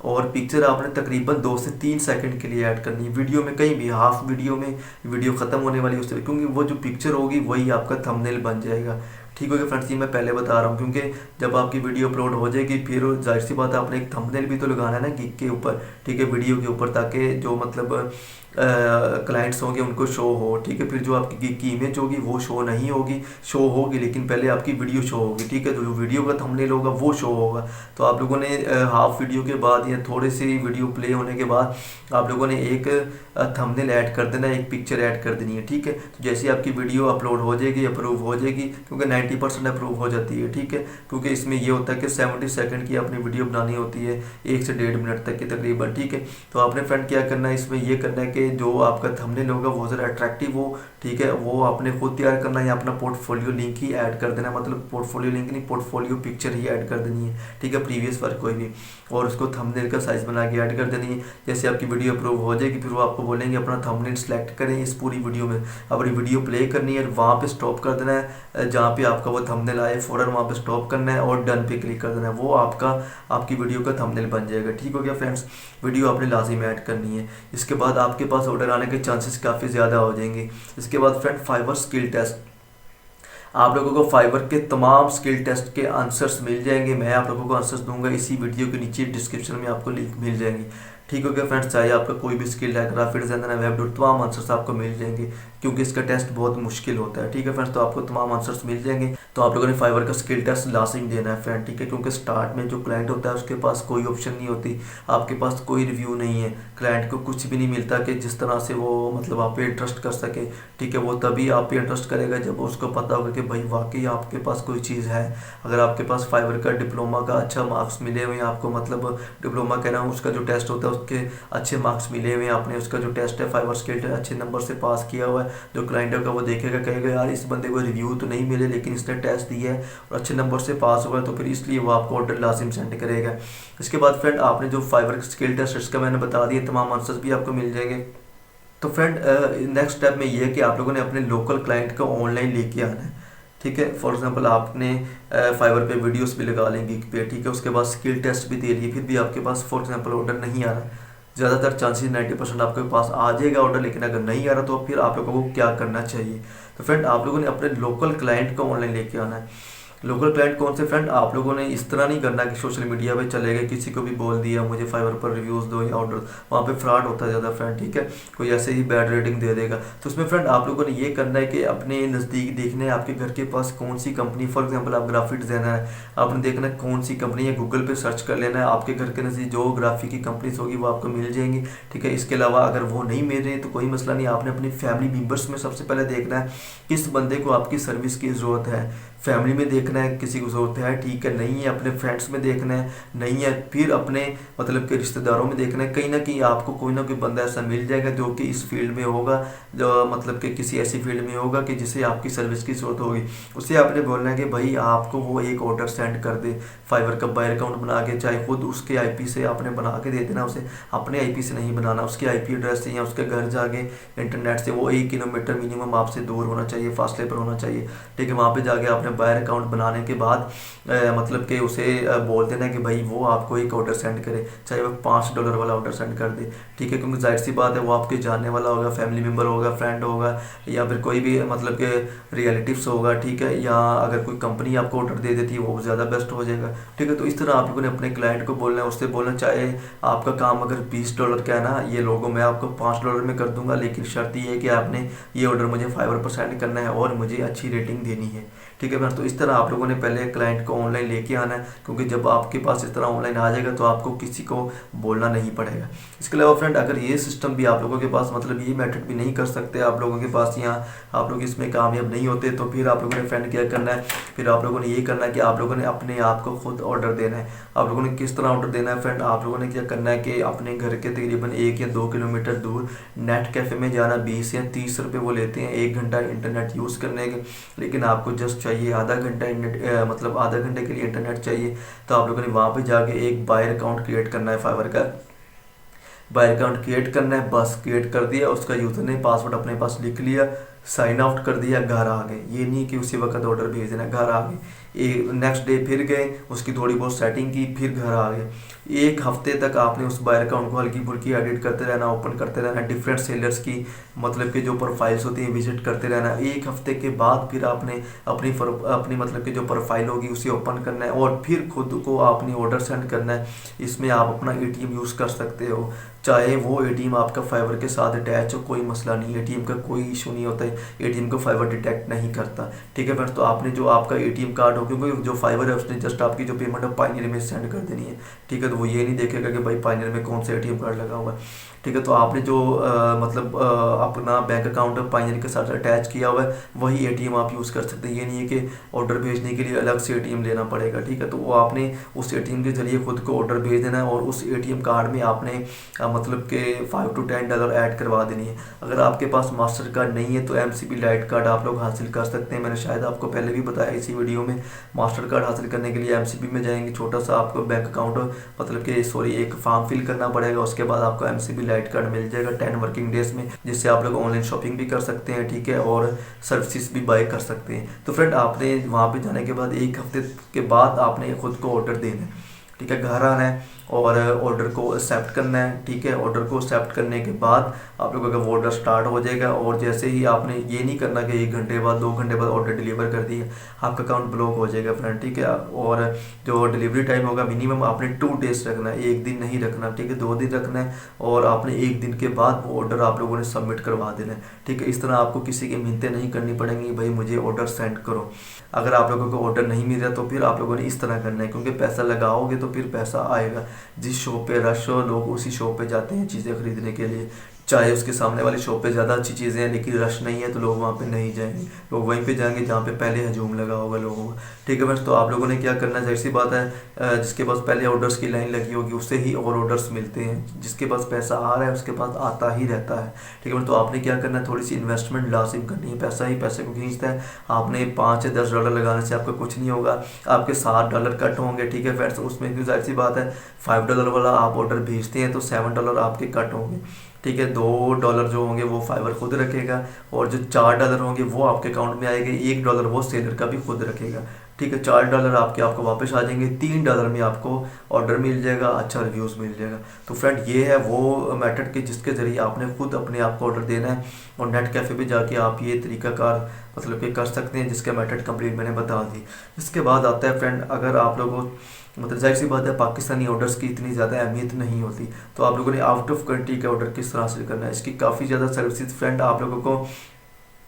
और पिक्चर आपने तकरीबन 2 से 3 सेकंड के लिए ऐड करनी है वीडियो में, कहीं भी हाफ वीडियो में, वीडियो ख़त्म होने वाली उससे, क्योंकि वो जो पिक्चर होगी वही आपका थंबनेल बन जाएगा, ठीक हो गया फ्रेंड्स। ये मैं पहले बता रहा हूँ, क्योंकि जब आपकी वीडियो अपलोड हो जाएगी फिर जाहिर सी बात है आपने एक थंबनेल भी तो लगाना है ना गिग के ऊपर, ठीक है, वीडियो के ऊपर, ताकि जो मतलब क्लाइंट्स होंगे उनको शो हो, ठीक है। फिर जो आपकी गिग की इमेज होगी वो शो नहीं होगी, शो होगी लेकिन पहले आपकी वीडियो शो होगी, ठीक है। जो वीडियो का थंबनेल होगा वो शो होगा। तो आप लोगों ने हाफ वीडियो के बाद या थोड़ी सी वीडियो प्ले होने के बाद आप लोगों ने एक थंबनेल ऐड कर देना, एक पिक्चर ऐड कर देनी है, ठीक है। तो जैसे आपकी वीडियो अपलोड हो जाएगी, अप्रूव हो जाएगी, क्योंकि 90% अप्रूव हो जाती है, ठीक है, क्योंकि इसमें ये होता है कि 70 सेकंड की अपनी वीडियो बनानी होती है, 1 से 1.5 मिनट तक की तकरीबन, ठीक है। तो आपने फ्रेंड क्या करना है, इसमें ये करना है कि जो आपका थंबनेल होगा वो ज़रा अट्रैक्टिव हो, ठीक है, वो आपने खुद तैयार करना है या अपना पोर्टफोलियो लिंक ही ऐड कर देना, मतलब पोर्टफोलियो लिंक नहीं, पोर्टफोलियो पिक्चर ही ऐड कर देनी है, ठीक है, प्रीवियस वर्क कोई भी, और उसको थंबनेल का साइज़ बना के ऐड कर देनी है। जैसे आपकी वीडियो अप्रूव हो जाएगी फिर वो आपको बोलेंगे अपना थंबनेल सेलेक्ट करें इस पूरी वीडियो में, अपनी वीडियो प्ले करनी है, वहाँ पे स्टॉप कर देना है, जहाँ पे आपका वो थंबनेल आए फ़ौरन वहाँ पे स्टॉप करना है और डन पे क्लिक कर देना है, वो आपकी वीडियो का थंबनेल बन जाएगा, ठीक हो गया फ्रेंड्स। वीडियो आपने लाजिम ऐड करनी है, इसके बाद आपके पास ऑर्डर आने के चांसेस काफ़ी ज़्यादा हो जाएंगे। इसके बाद फ्रेंड फाइवर स्किल टेस्ट, आप लोगों को फाइवर के तमाम स्किल टेस्ट के आंसर्स मिल जाएंगे, मैं आप लोगों को आंसर्स दूंगा इसी वीडियो के नीचे डिस्क्रिप्शन में आपको लिंक मिल जाएंगी, ठीक हो गया फ्रेंड्स। चाहे आपका कोई भी स्किल है, ग्राफिक डिजाइनर है, वेब डेवलपर, तमाम आंसर्स आपको मिल जाएंगे, क्योंकि इसका टेस्ट बहुत मुश्किल होता है, ठीक है फ्रेंड्स। तो आपको तमाम आंसर्स मिल जाएंगे। तो आप लोगों ने फाइवर का स्किल टेस्ट लाजिम देना है फ्रेंड, ठीक है, क्योंकि स्टार्ट में जो क्लाइंट होता है उसके पास कोई ऑप्शन नहीं होती, आपके पास कोई रिव्यू नहीं है, क्लाइंट को कुछ भी नहीं मिलता कि जिस तरह से वो मतलब आप पे इंटरेस्ट कर सके, ठीक है। वो तभी आप पे इंटरेस्ट करेगा जब उसको पता होगा कि भाई वाकई आपके पास कोई चीज़ है। अगर आपके पास फाइवर का डिप्लोमा का अच्छा मार्क्स मिले हुए हैं आपको, मतलब डिप्लोमा कह रहा हूँ, उसका जो टेस्ट होता है उसके अच्छे मार्क्स मिले हुए हैं, आपने उसका जो टेस्ट है फाइवर स्किल टेस्ट अच्छे नंबर से पास किया हुआ है, जो क्लाइंट होगा वो देखेगा, कहेगा यार इस बंदे को रिव्यू तो नहीं मिले लेकिन इसने टेस्ट दिया है और अच्छे नंबर से पास हुआ है, तो फिर इसलिए वो आपको ऑर्डर लाजिम सेंड करेगा। इसके बाद फ्रेंड आपने जो फाइवर स्किल टेस्ट इसका मैंने बता दिया, तमाम आंसर्स भी आपको मिल जाएंगे। तो फ्रेंड नेक्स्ट स्टेप में ये है कि आप लोगों ने अपने लोकल क्लाइंट को ऑनलाइन लेके आना है, ठीक है। फॉर एग्जांपल आपने फाइवर पे वीडियोस भी लगा लेंगे गिग पे, ठीक है, उसके बाद स्किल टेस्ट भी दे लिए, फिर भी आपके पास फॉर एग्जांपल ऑर्डर नहीं आ रहा, ज़्यादातर चांसेस 90% आपके पास आ जाएगा ऑर्डर, लेकिन अगर नहीं आ रहा तो फिर आप लोगों को क्या करना चाहिए। तो फ्रेंड आप लोगों ने अपने लोकल क्लाइंट को ऑनलाइन लेके आना है। लोकल क्लाइंट कौन से फ्रेंड, आप लोगों ने इस तरह नहीं करना कि सोशल मीडिया पे चले गए, किसी को भी बोल दिया मुझे फाइवर पर रिव्यूज़ दो या ऑर्डर, वहाँ पे फ्रॉड होता है ज़्यादा फ्रेंड, ठीक है, कोई ऐसे ही बैड रेटिंग दे देगा। तो उसमें फ्रेंड आप लोगों ने ये करना है कि अपने नज़दीक देखना है आपके घर के पास कौन सी कंपनी, फॉर एग्जाम्पल आप ग्राफिक डिज़ाइनर है, आपने देखना है कौन सी कंपनी है, गूगल पर सर्च कर लेना है, आपके घर के नज़दीक जो ग्राफिक की कंपनीज होगी वो आपको मिल जाएंगी, ठीक है। इसके अलावा अगर वो नहीं मिल रही तो कोई मसला नहीं, आपने अपनी फैमिली मेम्बर्स में सबसे पहले देखना है किस बंदे को आपकी सर्विस की ज़रूरत है, फैमिली में देखना देखना है, किसी को ज़रूरत है ठीक है, नहीं है अपने फ्रेंड्स में देखना है, नहीं है फिर अपने मतलब के रिश्तेदारों में देखना है। कहीं ना कहीं आपको कोई ना कोई बंदा ऐसा मिल जाएगा जो कि इस फील्ड में होगा, जो मतलब कि किसी ऐसी फील्ड में होगा कि जिसे आपकी सर्विस की ज़रूरत होगी। उसे आपने बोलना है कि भाई आपको वो एक ऑर्डर सेंड कर दे, फाइवर का बायर अकाउंट बना के, चाहे खुद उसके आईपी से आपने बना के दे देना उसे, अपने आईपी से नहीं बनाना, उसके आईपी एड्रेस से या उसके घर जाके इंटरनेट से वो 1 किलोमीटर मिनिमम आपसे दूर होना चाहिए, फासले पर होना चाहिए। ठीक है, वहाँ पे जाके आपने बायर अकाउंट बनाने के बाद मतलब कि उसे बोल देना कि भाई वो आपको एक ऑर्डर सेंड करे, चाहे वो $5 वाला ऑर्डर सेंड कर दे। ठीक है, क्योंकि जाहिर सी बात है वो आपके जानने वाला होगा, फैमिली मेम्बर होगा, फ्रेंड होगा, या फिर कोई भी मतलब के रिलेटिव्स होगा। ठीक है, या अगर कोई कंपनी आपको ऑर्डर दे देती है वो ज़्यादा बेस्ट हो जाएगा। ठीक है, तो इस तरह आप लोगों ने अपने क्लाइंट को बोलना है, उससे बोलना चाहे आपका काम अगर $20 का है ना, ये लोगो मैं आपको $5 में कर दूंगा, लेकिन शर्त ये है कि आपने ये ऑर्डर मुझे फाइवर पर सेंड करना है और मुझे अच्छी रेटिंग देनी है। ठीक है फ्रेंड्स, तो इस तरह आप लोगों ने पहले क्लाइंट को ऑनलाइन लेके आना है, क्योंकि जब आपके पास इस तरह ऑनलाइन आ जाएगा तो आपको किसी को बोलना नहीं पड़ेगा। इसके अलावा फ्रेंड अगर ये सिस्टम भी आप लोगों के पास मतलब ये मेथड भी नहीं कर सकते आप लोगों के पास, यहाँ आप लोग इसमें कामयाब नहीं होते, तो फिर आप लोगों ने फ्रेंड क्या करना है, फिर आप लोगों ने ये करना है कि आप लोगों ने अपने आप को खुद ऑर्डर देना है। आप लोगों ने किस तरह ऑर्डर देना है फ्रेंड, आप लोगों ने क्या करना है कि अपने घर के तकरीबन 1 या 2 किलोमीटर दूर नेट कैफ़े में जाना। 20 या 30 रुपये वो लेते हैं 1 घंटा इंटरनेट यूज़ करने के, लेकिन आपको जस्ट चाहिए आधा घंटा मतलब आधा घंटे के लिए इंटरनेट चाहिए। तो आप लोगों ने वहाँ पे जाके एक बायर अकाउंट क्रिएट करना है, फाइवर का बायर अकाउंट क्रिएट करना है। बस क्रिएट कर दिया, उसका यूज़र ने पासवर्ड अपने पास लिख लिया, साइन आउट कर दिया, घर आ गए। ये नहीं कि उसी वक्त ऑर्डर भेज देना, घर आ गए। नेक्स्ट डे फिर गए, उसकी थोड़ी बहुत सेटिंग की, फिर घर आ गए। 1 हफ्ते तक आपने उस बायर अकाउंट को हल्की फुल्की एडिट करते रहना, ओपन करते रहना, डिफरेंट सेलर्स की मतलब कि जो प्रोफाइल्स होती हैं विजिट करते रहना। 1 हफ्ते के बाद फिर आपने अपनी मतलब कि जो प्रोफाइल होगी उसे ओपन करना है और फिर खुद को आपने ऑर्डर सेंड करना है। इसमें आप अपना एटीएम यूज़ कर सकते हो, चाहे वो एटीएम आपका फाइबर के साथ अटैच हो, कोई मसला नहीं, एटीएम का कोई इशू नहीं होता है, एटीएम को फाइबर डिटेक्ट नहीं करता। ठीक है फ्रेंड्स, तो आपने जो आपका एटीएम कार्ड हो, क्योंकि जो फाइबर है उसने जस्ट आपकी जो पेमेंट है पाइनियर में सेंड कर देनी है। ठीक है, तो वो ये नहीं देखेगा कि भाई पाइनियर में कौन सा एटीएम कार्ड लगा हुआ है। ठीक है, तो आपने जो मतलब अपना बैंक अकाउंट पाइनियर के साथ अटैच किया हुआ है वही एटीएम आप यूज़ कर सकते हैं। ये नहीं है कि ऑर्डर भेजने के लिए अलग से एटीएम लेना पड़ेगा। ठीक है, तो वो आपने उस एटीएम के जरिए खुद को ऑर्डर भेज देना है और उस एटीएम कार्ड में आपने मतलब के $5 to $10 ऐड करवा देनी है। अगर आपके पास मास्टर कार्ड नहीं है तो एमसीबी लाइट कार्ड आप लोग हासिल कर सकते हैं। मैंने शायद आपको पहले भी बताया इसी वीडियो में। मास्टर कार्ड हासिल करने के लिए एमसीबी में जाएंगे, छोटा सा आपको बैंक अकाउंट मतलब कि एक फॉर्म फिल करना पड़ेगा, उसके बाद आपको एमसीबी लाइट कार्ड मिल जाएगा 10 वर्किंग डेज में, जिससे आप लोग ऑनलाइन शॉपिंग भी कर सकते हैं। ठीक है, और सर्विसेज भी बाय कर सकते हैं। तो फ्रेंड आपने वहाँ पे जाने के बाद 1 हफ्ते के बाद आपने खुद को ऑर्डर देना है। ठीक है, घर आना है और ऑर्डर को एक्सेप्ट करना है। ठीक है, ऑर्डर को एक्सेप्ट करने के बाद आप लोगों का वो ऑर्डर स्टार्ट हो जाएगा और जैसे ही आपने ये नहीं करना कि 1 घंटे बाद 2 घंटे बाद ऑर्डर डिलीवर कर दिया, आपका अकाउंट ब्लॉक हो जाएगा फ्रेंड। ठीक है, और जो डिलीवरी टाइम होगा मिनिमम आपने 2 डेज रखना है, 1 दिन नहीं रखना। ठीक है, 2 दिन रखना है और आपने 1 दिन के बाद वो ऑर्डर आप लोगों ने सबमिट करवा देना है। ठीक है, इस तरह आपको किसी की मिन्नतें नहीं करनी पड़ेंगी भाई मुझे ऑर्डर सेंड करो। अगर आप लोगों को ऑर्डर नहीं मिल रहा तो फिर आप लोगों ने इस तरह करना है, क्योंकि पैसा लगाओगे तो फिर पैसा आएगा। जिस शॉप पे रश हो लोग उसी शॉप पे जाते हैं चीज़ें खरीदने के लिए, चाहे उसके सामने वाली शॉप पे ज़्यादा अच्छी चीज़ें हैं लेकिन रश नहीं है तो लोग वहाँ पे नहीं जाएंगे, लोग वहीं पे जाएंगे जहाँ पे पहले हजूम लगा होगा लोगों का। ठीक है बस, तो आप लोगों ने क्या करना है, जाहिर सी बात है जिसके पास पहले ऑर्डर्स की लाइन लगी होगी उससे ही और ऑर्डर्स मिलते हैं, जिसके पास पैसा आ रहा है उसके पास आता ही रहता है। ठीक है बस, तो आपने क्या करना है, थोड़ी सी इन्वेस्टमेंट लाजिम करनी है, पैसा ही पैसे को खींचता है। आपने $5 या $10 लगाने से आपका कुछ नहीं होगा, आपके $7 कट होंगे। ठीक है फ्रेंड्स, उसमें भी जाहिर सी बात है $5 वाला आप ऑर्डर भेजते हैं तो $7 आपके कट होंगे। ठीक है, $2 जो होंगे वो फाइबर खुद रखेगा और जो $4 होंगे वो आपके अकाउंट में आएंगे, $1 वो सेलर का भी खुद रखेगा। ठीक है, $4 आपको वापस आ जाएंगे, $3 में आपको ऑर्डर मिल जाएगा, अच्छा रिव्यूज़ मिल जाएगा। तो फ्रेंड ये है वो मेथड कि जिसके ज़रिए आपने खुद अपने आप को ऑर्डर देना है और नेट कैफ़े पे जाके आप ये तरीकाकार मतलब कि कर सकते हैं, जिसका मेथड कंप्लीट मैंने बता दी। इसके बाद आता है फ्रेंड, अगर आप लोगों मतलब जाहिर सी बात है पाकिस्तानी ऑर्डर्स की इतनी ज़्यादा अहमियत नहीं होती, तो आप लोगों ने आउट ऑफ कंट्री के ऑर्डर किस तरह से करना है, इसकी काफ़ी ज़्यादा सर्विसेज फ्रेंड आप लोगों को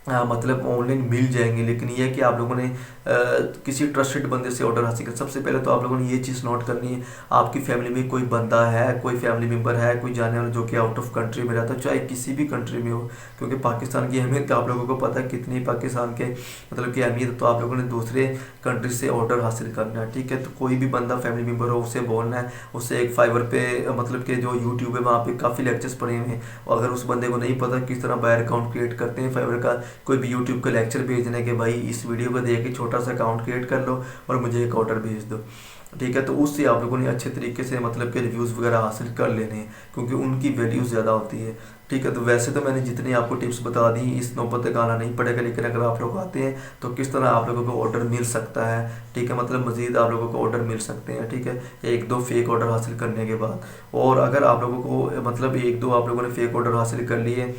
हाँ, मतलब ऑनलाइन मिल जाएंगे, लेकिन ये है कि आप लोगों ने किसी ट्रस्टेड बंदे से ऑर्डर हासिल कर। सबसे पहले तो आप लोगों ने ये चीज़ नोट करनी है, आपकी फैमिली में कोई बंदा है, कोई फैमिली मेम्बर है, कोई जाने वाला जो कि आउट ऑफ कंट्री में रहता है, चाहे किसी भी कंट्री में हो, क्योंकि पाकिस्तान की अहमियत आप लोगों को पता है कितनी, पाकिस्तान के मतलब की अहमियत, तो आप लोगों ने दूसरे कंट्री से ऑर्डर हासिल करना है, ठीक है। तो कोई भी बंदा फैमिली मेम्बर हो उसे बोलना है, उससे एक फाइवर पे मतलब कि जो यूट्यूब है वहाँ पे काफ़ी लेक्चर्स पड़े हुए हैं, और अगर उस बंदे को नहीं पता किस तरह बायर अकाउंट क्रिएट करते हैं फाइवर का, कोई भी यूट्यूब का लेक्चर भेजना है कि भाई इस वीडियो को देख के छोटा सा अकाउंट क्रिएट कर लो और मुझे एक ऑर्डर भेज दो, ठीक है। तो उससे आप लोगों ने अच्छे तरीके से मतलब के रिव्यूज़ वगैरह हासिल कर लेने हैं, क्योंकि उनकी वैल्यू ज़्यादा होती है, ठीक है। तो वैसे तो मैंने जितनी आपको टिप्स बता दी इस नौबत तक आना नहीं पड़ेगा, लेकिन अगर आप लोग आते हैं तो किस तरह आप लोगों को ऑर्डर मिल सकता है, ठीक है, मतलब मज़ीद आप लोगों को ऑर्डर मिल सकते हैं, ठीक है, एक दो फेक ऑर्डर हासिल करने के बाद। और अगर आप लोगों को मतलब एक दो आप लोगों ने फेक ऑर्डर हासिल कर लिए,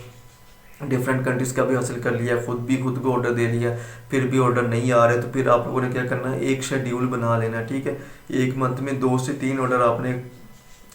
डिफरेंट कंट्रीज़ का भी हासिल कर लिया, खुद को ऑर्डर दे लिया, फिर भी ऑर्डर नहीं आ रहे, तो फिर आप लोगों ने क्या करना है, एक शेड्यूल बना लेना, ठीक है। एक मंथ में 2 से 3 ऑर्डर आपने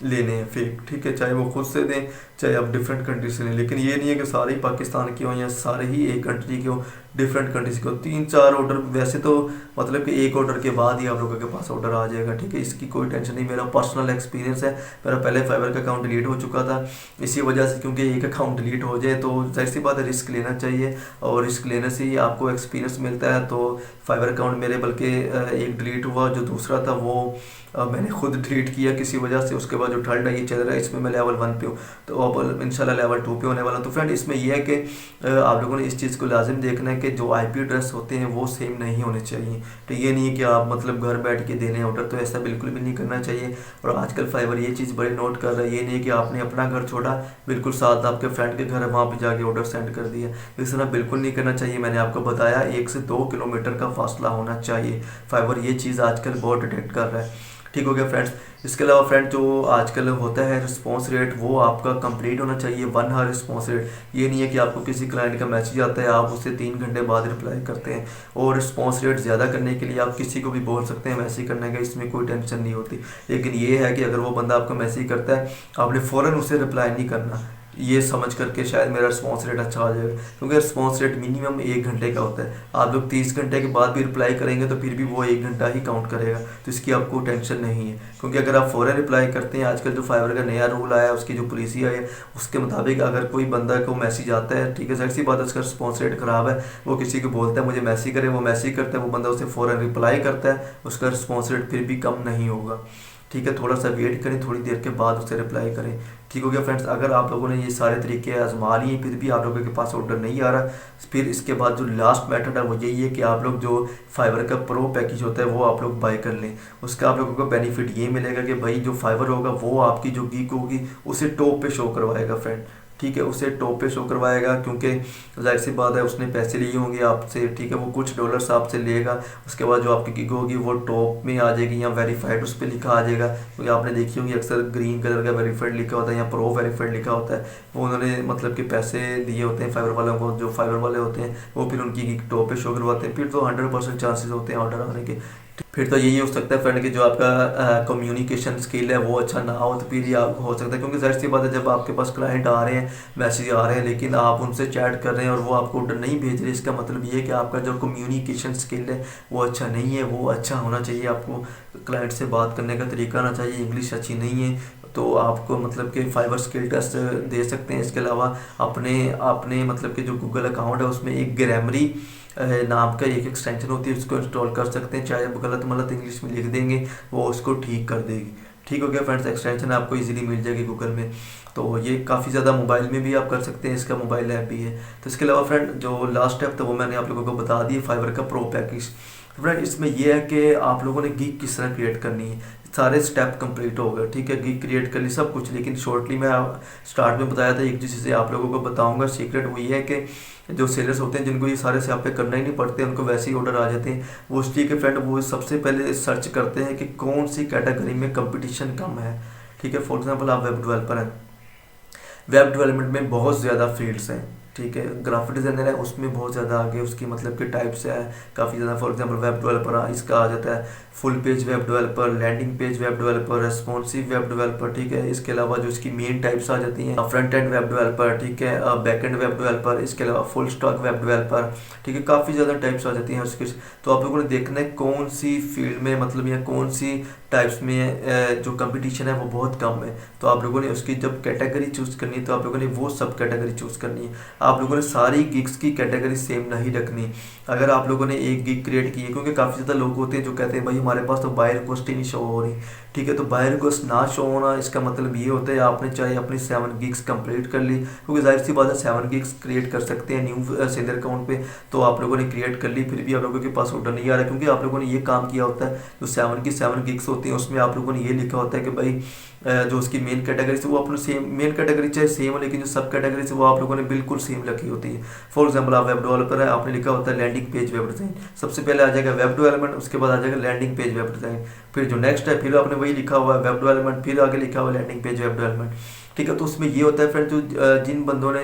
लेने हैं फेक, ठीक है, चाहे वो खुद से दें चाहे आप डिफरेंट कंट्री से लें, लेकिन ये नहीं है कि सारे ही पाकिस्तान के हों या सारे ही एक कंट्री के हों, डिफरेंट कंट्रीज के हो। 3-4 ऑर्डर वैसे तो मतलब कि एक ऑर्डर के बाद ही आप लोगों के पास ऑर्डर आ जाएगा, ठीक है, इसकी कोई टेंशन नहीं। मेरा पर्सनल एक्सपीरियंस है, मेरा पहले फाइवर का अकाउंट डिलीट हो चुका था इसी वजह से, क्योंकि एक अकाउंट डिलीट हो जाए तो जाहिर सी बात है रिस्क लेना चाहिए, और रिस्क लेने से ही आपको एक्सपीरियंस मिलता है। तो फाइवर अकाउंट मेरे बल्कि एक डिलीट हुआ, जो दूसरा था वो मैंने खुद डिलीट किया किसी वजह से। उसके बाद जो थर्ड है ये चल रहा है, इसमें मैं लेवल 1 पे हूँ, तो अब इंशाल्लाह लेवल 2 पे होने वाला। तो फ्रेंड इसमें यह है कि आप लोगों ने इस चीज़ को लाजिम देखना है कि जो आईपी एड्रेस होते हैं वो सेम नहीं होने चाहिए। तो ये नहीं है कि आप मतलब घर बैठ के देने ऑर्डर, तो ऐसा बिल्कुल भी नहीं करना चाहिए। और आजकल फाइवर ये चीज़ बड़े नोट कर रहा है, ये नहीं है कि आपने अपना घर छोड़ा, बिल्कुल साथ आपके फ्रेंड के घर है वहाँ पर जाके ऑर्डर सेंड कर दिया, इस तरह बिल्कुल नहीं करना चाहिए। मैंने आपको बताया 1 से 2 किलोमीटर का फासला होना चाहिए, फाइवर ये चीज़ आजकल बहुत डिटेक्ट कर रहा है, ठीक हो गया फ्रेंड्स। इसके अलावा फ्रेंड जो आजकल होता है रिस्पॉन्स रेट, वो आपका कंप्लीट होना चाहिए 1 आवर रिस्पॉन्स रेट। ये नहीं है कि आपको किसी क्लाइंट का मैसेज आता है आप उससे 3 घंटे बाद रिप्लाई करते हैं। और रिस्पॉन्स रेट ज़्यादा करने के लिए आप किसी को भी बोल सकते हैं मैसेज करने का, इसमें कोई टेंशन नहीं होती। लेकिन ये है कि अगर वो बंदा आपको मैसेज करता है आपने फ़ौरन उसे रिप्लाई नहीं करना, ये समझ करके शायद मेरा रिस्पॉन्स रेट अच्छा आ जाएगा, क्योंकि रिस्पॉन्स रेट मिनिमम 1 घंटे का होता है। आप लोग 30 घंटे के बाद भी रिप्लाई करेंगे तो फिर भी वो 1 घंटा ही काउंट करेगा, तो इसकी आपको टेंशन नहीं है। क्योंकि अगर आप फ़ौरन रिप्लाई करते हैं, आजकल जो फाइवर का नया रूल आया है उसकी जो पॉलिसी आई है उसके मुताबिक अगर कोई बंदा को मैसेज आता है, ठीक है, जाहिर सी बात है उसका रिस्पॉन्स रेट ख़राब है, वो किसी को बोलता है मुझे मैसेज करे, वो मैसेज करता है, वो बंदा उसे फ़ौरन रिप्लाई करता है, उसका रिस्पॉन्स रेट फिर भी कम नहीं होगा, ठीक है। थोड़ा सा वेट करें, थोड़ी देर के बाद उसे रिप्लाई करें, ठीक हो गया फ्रेंड्स। अगर आप लोगों ने ये सारे तरीके आजमा लिए फिर भी आप लोगों के पास ऑर्डर नहीं आ रहा, फिर इसके बाद जो लास्ट मेथड है वो यही है कि आप लोग जो फाइवर का प्रो पैकेज होता है वो आप लोग बाय कर लें। उसका आप लोगों को बेनिफिट ये मिलेगा कि भाई जो फाइवर होगा वो आपकी जो गीक होगी उसे टॉप पे शो करवाएगा फ्रेंड, ठीक है, उसे टॉप पे शो करवाएगा, क्योंकि जाहिर सी बात है उसने पैसे लिए होंगे आपसे, ठीक है, वो कुछ डॉलर्स आपसे लेगा, उसके बाद जो आपकी गिग होगी वो टॉप में आ जाएगी या वेरीफाइड उस पर लिखा आ जाएगा। क्योंकि आपने देखी होगी अक्सर ग्रीन कलर का वेरीफाइड लिखा होता है या प्रो वेरीफाइड लिखा होता है, वो उन्होंने मतलब कि पैसे दिए होते हैं फाइबर वालों को, जो फाइबर वाले होते हैं वो फिर उनकी गिग टॉप पे शो करवाते हैं, फिर तो 100% चांसेस होते हैं ऑर्डर आने के। फिर तो यही हो सकता है फ्रेंड कि जो आपका कम्युनिकेशन स्किल है वो अच्छा ना हो, तो फिर ये आप हो सकता है, क्योंकि जाहिर सी बात है जब आपके पास क्लाइंट आ रहे हैं, मैसेज आ रहे हैं, लेकिन आप उनसे चैट कर रहे हैं और वो आपको ऑर्डर नहीं भेज रहे, इसका मतलब ये है कि आपका जो कम्युनिकेशन स्किल है वो अच्छा नहीं है, वो अच्छा होना चाहिए। आपको क्लाइंट से बात करने का तरीका आना चाहिए, इंग्लिश अच्छी नहीं है तो आपको मतलब कि फाइवर स्किल टेस्ट दे सकते हैं। इसके अलावा अपने अपने मतलब कि जो गूगल अकाउंट है उसमें एक ग्रामरी नाम का एक एक्सटेंशन होती है, उसको इंस्टॉल कर सकते हैं, चाहे गलत मलत इंग्लिश में लिख देंगे वो उसको ठीक कर देगी, ठीक हो गया फ्रेंड्स। एक्सटेंशन आपको इजीली मिल जाएगी गूगल में, तो ये काफ़ी ज़्यादा मोबाइल में भी आप कर सकते हैं, इसका मोबाइल ऐप भी है। तो इसके अलावा फ्रेंड जो लास्ट स्टेप था वो मैंने आप लोगों को बता दिया, फाइवर का प्रो पैकेज। फ्रेंड इसमें यह है कि आप लोगों ने गिग किस तरह क्रिएट करनी है, सारे स्टेप कंप्लीट हो गए, ठीक है, गिग क्रिएट कर ली सब कुछ, लेकिन शॉर्टली मैं स्टार्ट में बताया था एक चीज़ आप लोगों को बताऊंगा सीक्रेट, वो ये है कि जो सेलर्स होते हैं जिनको ये सारे स्यापे करना ही नहीं पड़ते, उनको वैसे ही ऑर्डर आ जाते हैं, वो ठीक है फ्रेंड, वो सबसे पहले सर्च करते हैं कि कौन सी कैटेगरी में कंपटीशन कम है, ठीक है। फॉर एग्जाम्पल आप वेब डेवलपर हैं, वेब डेवलपमेंट में बहुत ज़्यादा फील्ड्स हैं, ठीक है। ग्राफिक डिज़ाइनर है उसमें बहुत ज़्यादा आगे उसकी मतलब कि टाइप्स है काफ़ी ज़्यादा। फॉर एग्जांपल वेब डेवलपर इसका आ जाता है, full page web developer, landing page web developer, responsive web developer, ठीक है। इसके अलावा जो इसकी मेन टाइप्स आ जाती हैं, फ्रंट एंड वेब डेवलपर, ठीक है, बैक एंड वेब डेवलपर, इसके अलावा फुल स्टॉक वेब डेवलपर, ठीक है। काफ़ी ज़्यादा टाइप्स आ जाती हैं उसकी। तो आप लोगों ने देखना है कौन सी फील्ड में मतलब या कौन सी टाइप्स में जो कंपटीशन है वो बहुत कम है। तो आप लोगों ने उसकी जब कैटेगरी चूज़ करनी है तो आप लोगों ने वो सब कैटेगरी चूज़ करनी है। आप लोगों ने सारी गिग्स की कैटेगरी सेम नहीं रखनी। अगर आप लोगों ने एक गिग क्रिएट की है, क्योंकि काफ़ी ज़्यादा लोग होते हैं जो कहते हैं भाई हमारे पास तो बाय रिक्वेस्ट ही नहीं शो हो रही, ठीक है। तो बाय रिक्वेस्ट ना शो होना इसका मतलब ये होता है आपने चाहे अपनी 7 गिग्स कंप्लीट कर ली, क्योंकि जाहिर सी बात है 7 गिग्स क्रिएट कर सकते हैं न्यू सेलर अकाउंट पे। तो आप लोगों ने क्रिएट कर ली फिर भी आप लोगों के पास ऑर्डर नहीं आ रहा, क्योंकि आप लोगों ने ये काम किया होता है। जो 7 की 7 गिग्स होती हैं उसमें आप लोगों ने ये लिखा होता है कि भाई जो उसकी मेन कैटेगरी से वो अपने सेम, मेन कैटेगरी चाहे सेम हो लेकिन जो सब कैटेगरी से वो आप लोगों ने बिल्कुल सेम रखी होती है। फॉर एग्जांपल आप वेब डेवलपर है, आपने लिखा होता है लैंडिंग पेज वेब डिज़ाइन, सबसे पहले आ जाएगा वेब डेवलपमेंट, उसके बाद आ जाएगा लैंडिंग पेज वेब डिज़ाइन, फिर जो नेक्स्ट है फिर आपने वही लिखा हुआ है वेब डेवलपमेंट, फिर आगे लिखा हुआ है लैंडिंग पेज वेब डेवलपमेंट, ठीक है। तो उसमें ये होता है फ्रेंड जो जिन बंदों ने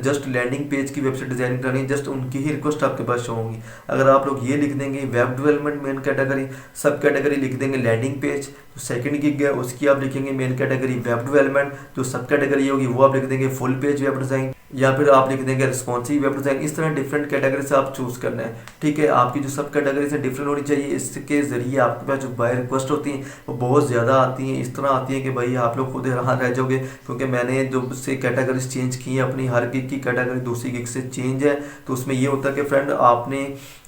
जस्ट लैंडिंग पेज की वेबसाइट डिजाइन करनी है जस्ट उनकी ही रिक्वेस्ट आपके पास शो होंगी। अगर आप लोग ये लिख देंगे वेब डेवलपमेंट मेन कैटेगरी, सब कैटेगरी लिख देंगे लैंडिंग पेज, जो सेकंड गिग है उसकी आप लिखेंगे मेन कैटेगरी वेब डेवलपमेंट, जो सब कैटेगरी होगी वो आप लिख देंगे फुल पेज वेब डिज़ाइन, या फिर आप लिख देंगे रिस्पॉन्सिव वेब डिज़ाइन। इस तरह डिफरेंट कैटेगरी से आप चूज़ करना है, ठीक है। आपकी जो सब कैटेगरी से डिफरेंट होनी चाहिए, इसके ज़रिए आपके पास जो बाय रिक्वेस्ट होती हैं वो बहुत ज़्यादा आती हैं। इस तरह आती हैं कि भाई आप लोग खुद हैरान रह जाओगे, क्योंकि मैंने जो से कैटेगरीज चेंज की हैं अपनी, हर गिग की कैटेगरी दूसरी गिग से चेंज है। तो उसमें ये होता है कि फ्रेंड आपने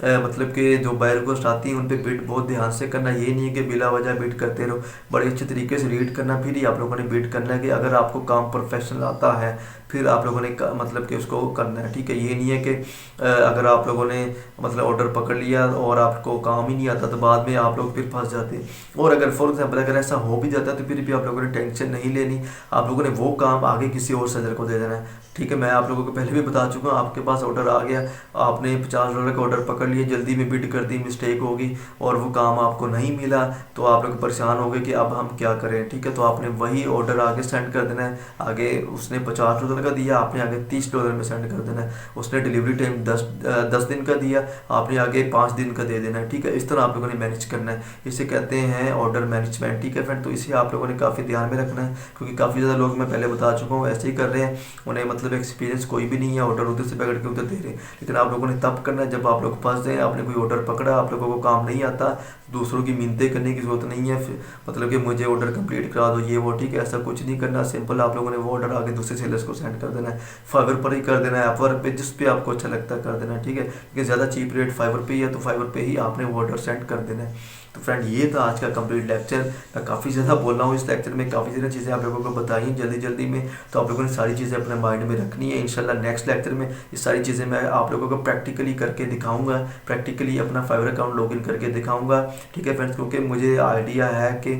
मतलब कि जो बाय रिक्वेस्ट आती हैं उन पर बिट बहुत ध्यान से करना। ये नहीं है कि बिला वजह बिट करते रहो, बड़े अच्छे तरीके से रीड करना, फिर ही आप लोगों ने बिट करना है। कि अगर आपको काम प्रोफेशनल आता है फिर आप लोगों ने मतलब कि उसको करना है, ठीक है। ये नहीं है कि अगर आप लोगों ने मतलब ऑर्डर पकड़ लिया और आपको काम ही नहीं आता तो बाद में आप लोग फिर फंस जाते हैं। और अगर फॉर एग्जांपल अगर ऐसा हो भी जाता है तो फिर भी आप लोगों ने टेंशन नहीं लेनी, आप लोगों ने वो काम आगे किसी और सेलर को दे देना है, ठीक है। मैं आप लोगों को पहले भी बता चुका हूँ, आपके पास ऑर्डर आ गया, आपने $50 का ऑर्डर पकड़ लिया, जल्दी में बिड कर दी, मिस्टेक होगी और वो काम आपको नहीं मिला तो आप लोग परेशान हो गए कि अब हम क्या करें, ठीक है। तो आपने वही ऑर्डर आगे सेंड कर देना है। आगे उसने $50 का दिया, आपने आगे $30 में सेंड कर देना है। उसने डिलीवरी टाइम 10 दिन का दिया, आपने आगे 5 दिन का दे देना है, ठीक है। इस तरह आप लोगों ने मैनेज करना है, इसे कहते हैं ऑर्डर मैनेजमेंट, ठीक है फ्रेंड। तो इसे आप लोगों ने काफ़ी ध्यान में रखना है, क्योंकि काफ़ी ज़्यादा लोग मैं पहले बता चुका हूँ ऐसे ही कर रहे हैं, उन्हें मतलब एक्सपीरियंस कोई भी नहीं है, ऑर्डर उधर से पकड़ के उधर दे रहे हैं। लेकिन आप लोगों ने तब करना है जब आप लोग फंस जाए, आपने कोई ऑर्डर पकड़ा, आप लोगों को काम नहीं आता, दूसरों की मिन्नतें करने की जरूरत नहीं है, मतलब कि मुझे ऑर्डर कंप्लीट करा दो ये वो, ठीक है। ऐसा कुछ नहीं करना, सिंपल आप लोगों ने वो ऑर्डर आगे दूसरे सेलर्स को सेंड कर देना है। फाइवर पर ही कर देना है, अपवर्क पे जिस पे आपको अच्छा लगता है कर देना है, ठीक है। क्योंकि ज़्यादा चीप रेट फाइवर पे ही है तो फाइवर पे ही आपने वो ऑर्डर सेंड कर देना है। तो फ्रेंड ये था आज का कंप्लीट लेक्चर। मैं काफ़ी ज़्यादा बोल रहा हूँ इस लेक्चर में, काफ़ी ज़्यादा चीज़ें आप लोगों को बताई जल्दी जल्दी में, तो आप लोगों ने सारी चीज़ें अपने माइंड में रखनी है। इंशाल्लाह नेक्स्ट लेक्चर में ये सारी चीज़ें मैं आप लोगों को प्रैक्टिकली करके दिखाऊंगा, प्रैक्टिकली अपना फाइवर अकाउंट लॉगिन करके दिखाऊंगा, ठीक है फ्रेंड्स। क्योंकि मुझे आइडिया है कि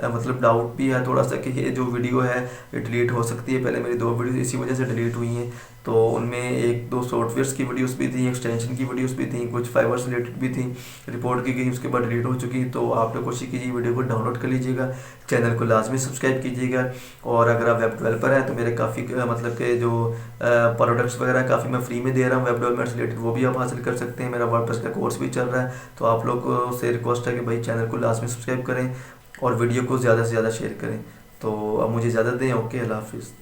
मतलब डाउट भी है थोड़ा सा कि ये जो वीडियो है ये डिलीट हो सकती है। पहले मेरी 2 वीडियो इसी वजह से डिलीट हुई हैं, तो उनमें 1-2 सॉफ्टवेयर्स की वीडियोस भी थी, एक्सटेंशन की वीडियोस भी थी, कुछ फाइवर से रिलेटेड भी थी, रिपोर्ट की गई उसके बाद डिलीट हो चुकी। तो आप लोग कोशिश कीजिए वीडियो को डाउनलोड कर लीजिएगा, चैनल को लाजमी सब्सक्राइब कीजिएगा। और अगर आप वेब डेवलपर हैं तो मेरे काफ़ी मतलब के जो प्रोडक्ट्स वगैरह काफ़ी मैं फ्री में दे रहा हूँ वेब डेवलपमेंट से रिलेटेड, वो भी आप हासिल कर सकते हैं। मेरा वर्डप्रेस का कोर्स भी चल रहा है, तो आप लोग से रिक्वेस्ट है कि भाई चैनल को लाजमी सब्सक्राइब करें और वीडियो को ज़्यादा से ज़्यादा शेयर करें। तो अब मुझे इजाज़त दें, ओके, अल्लाह हाफिज़।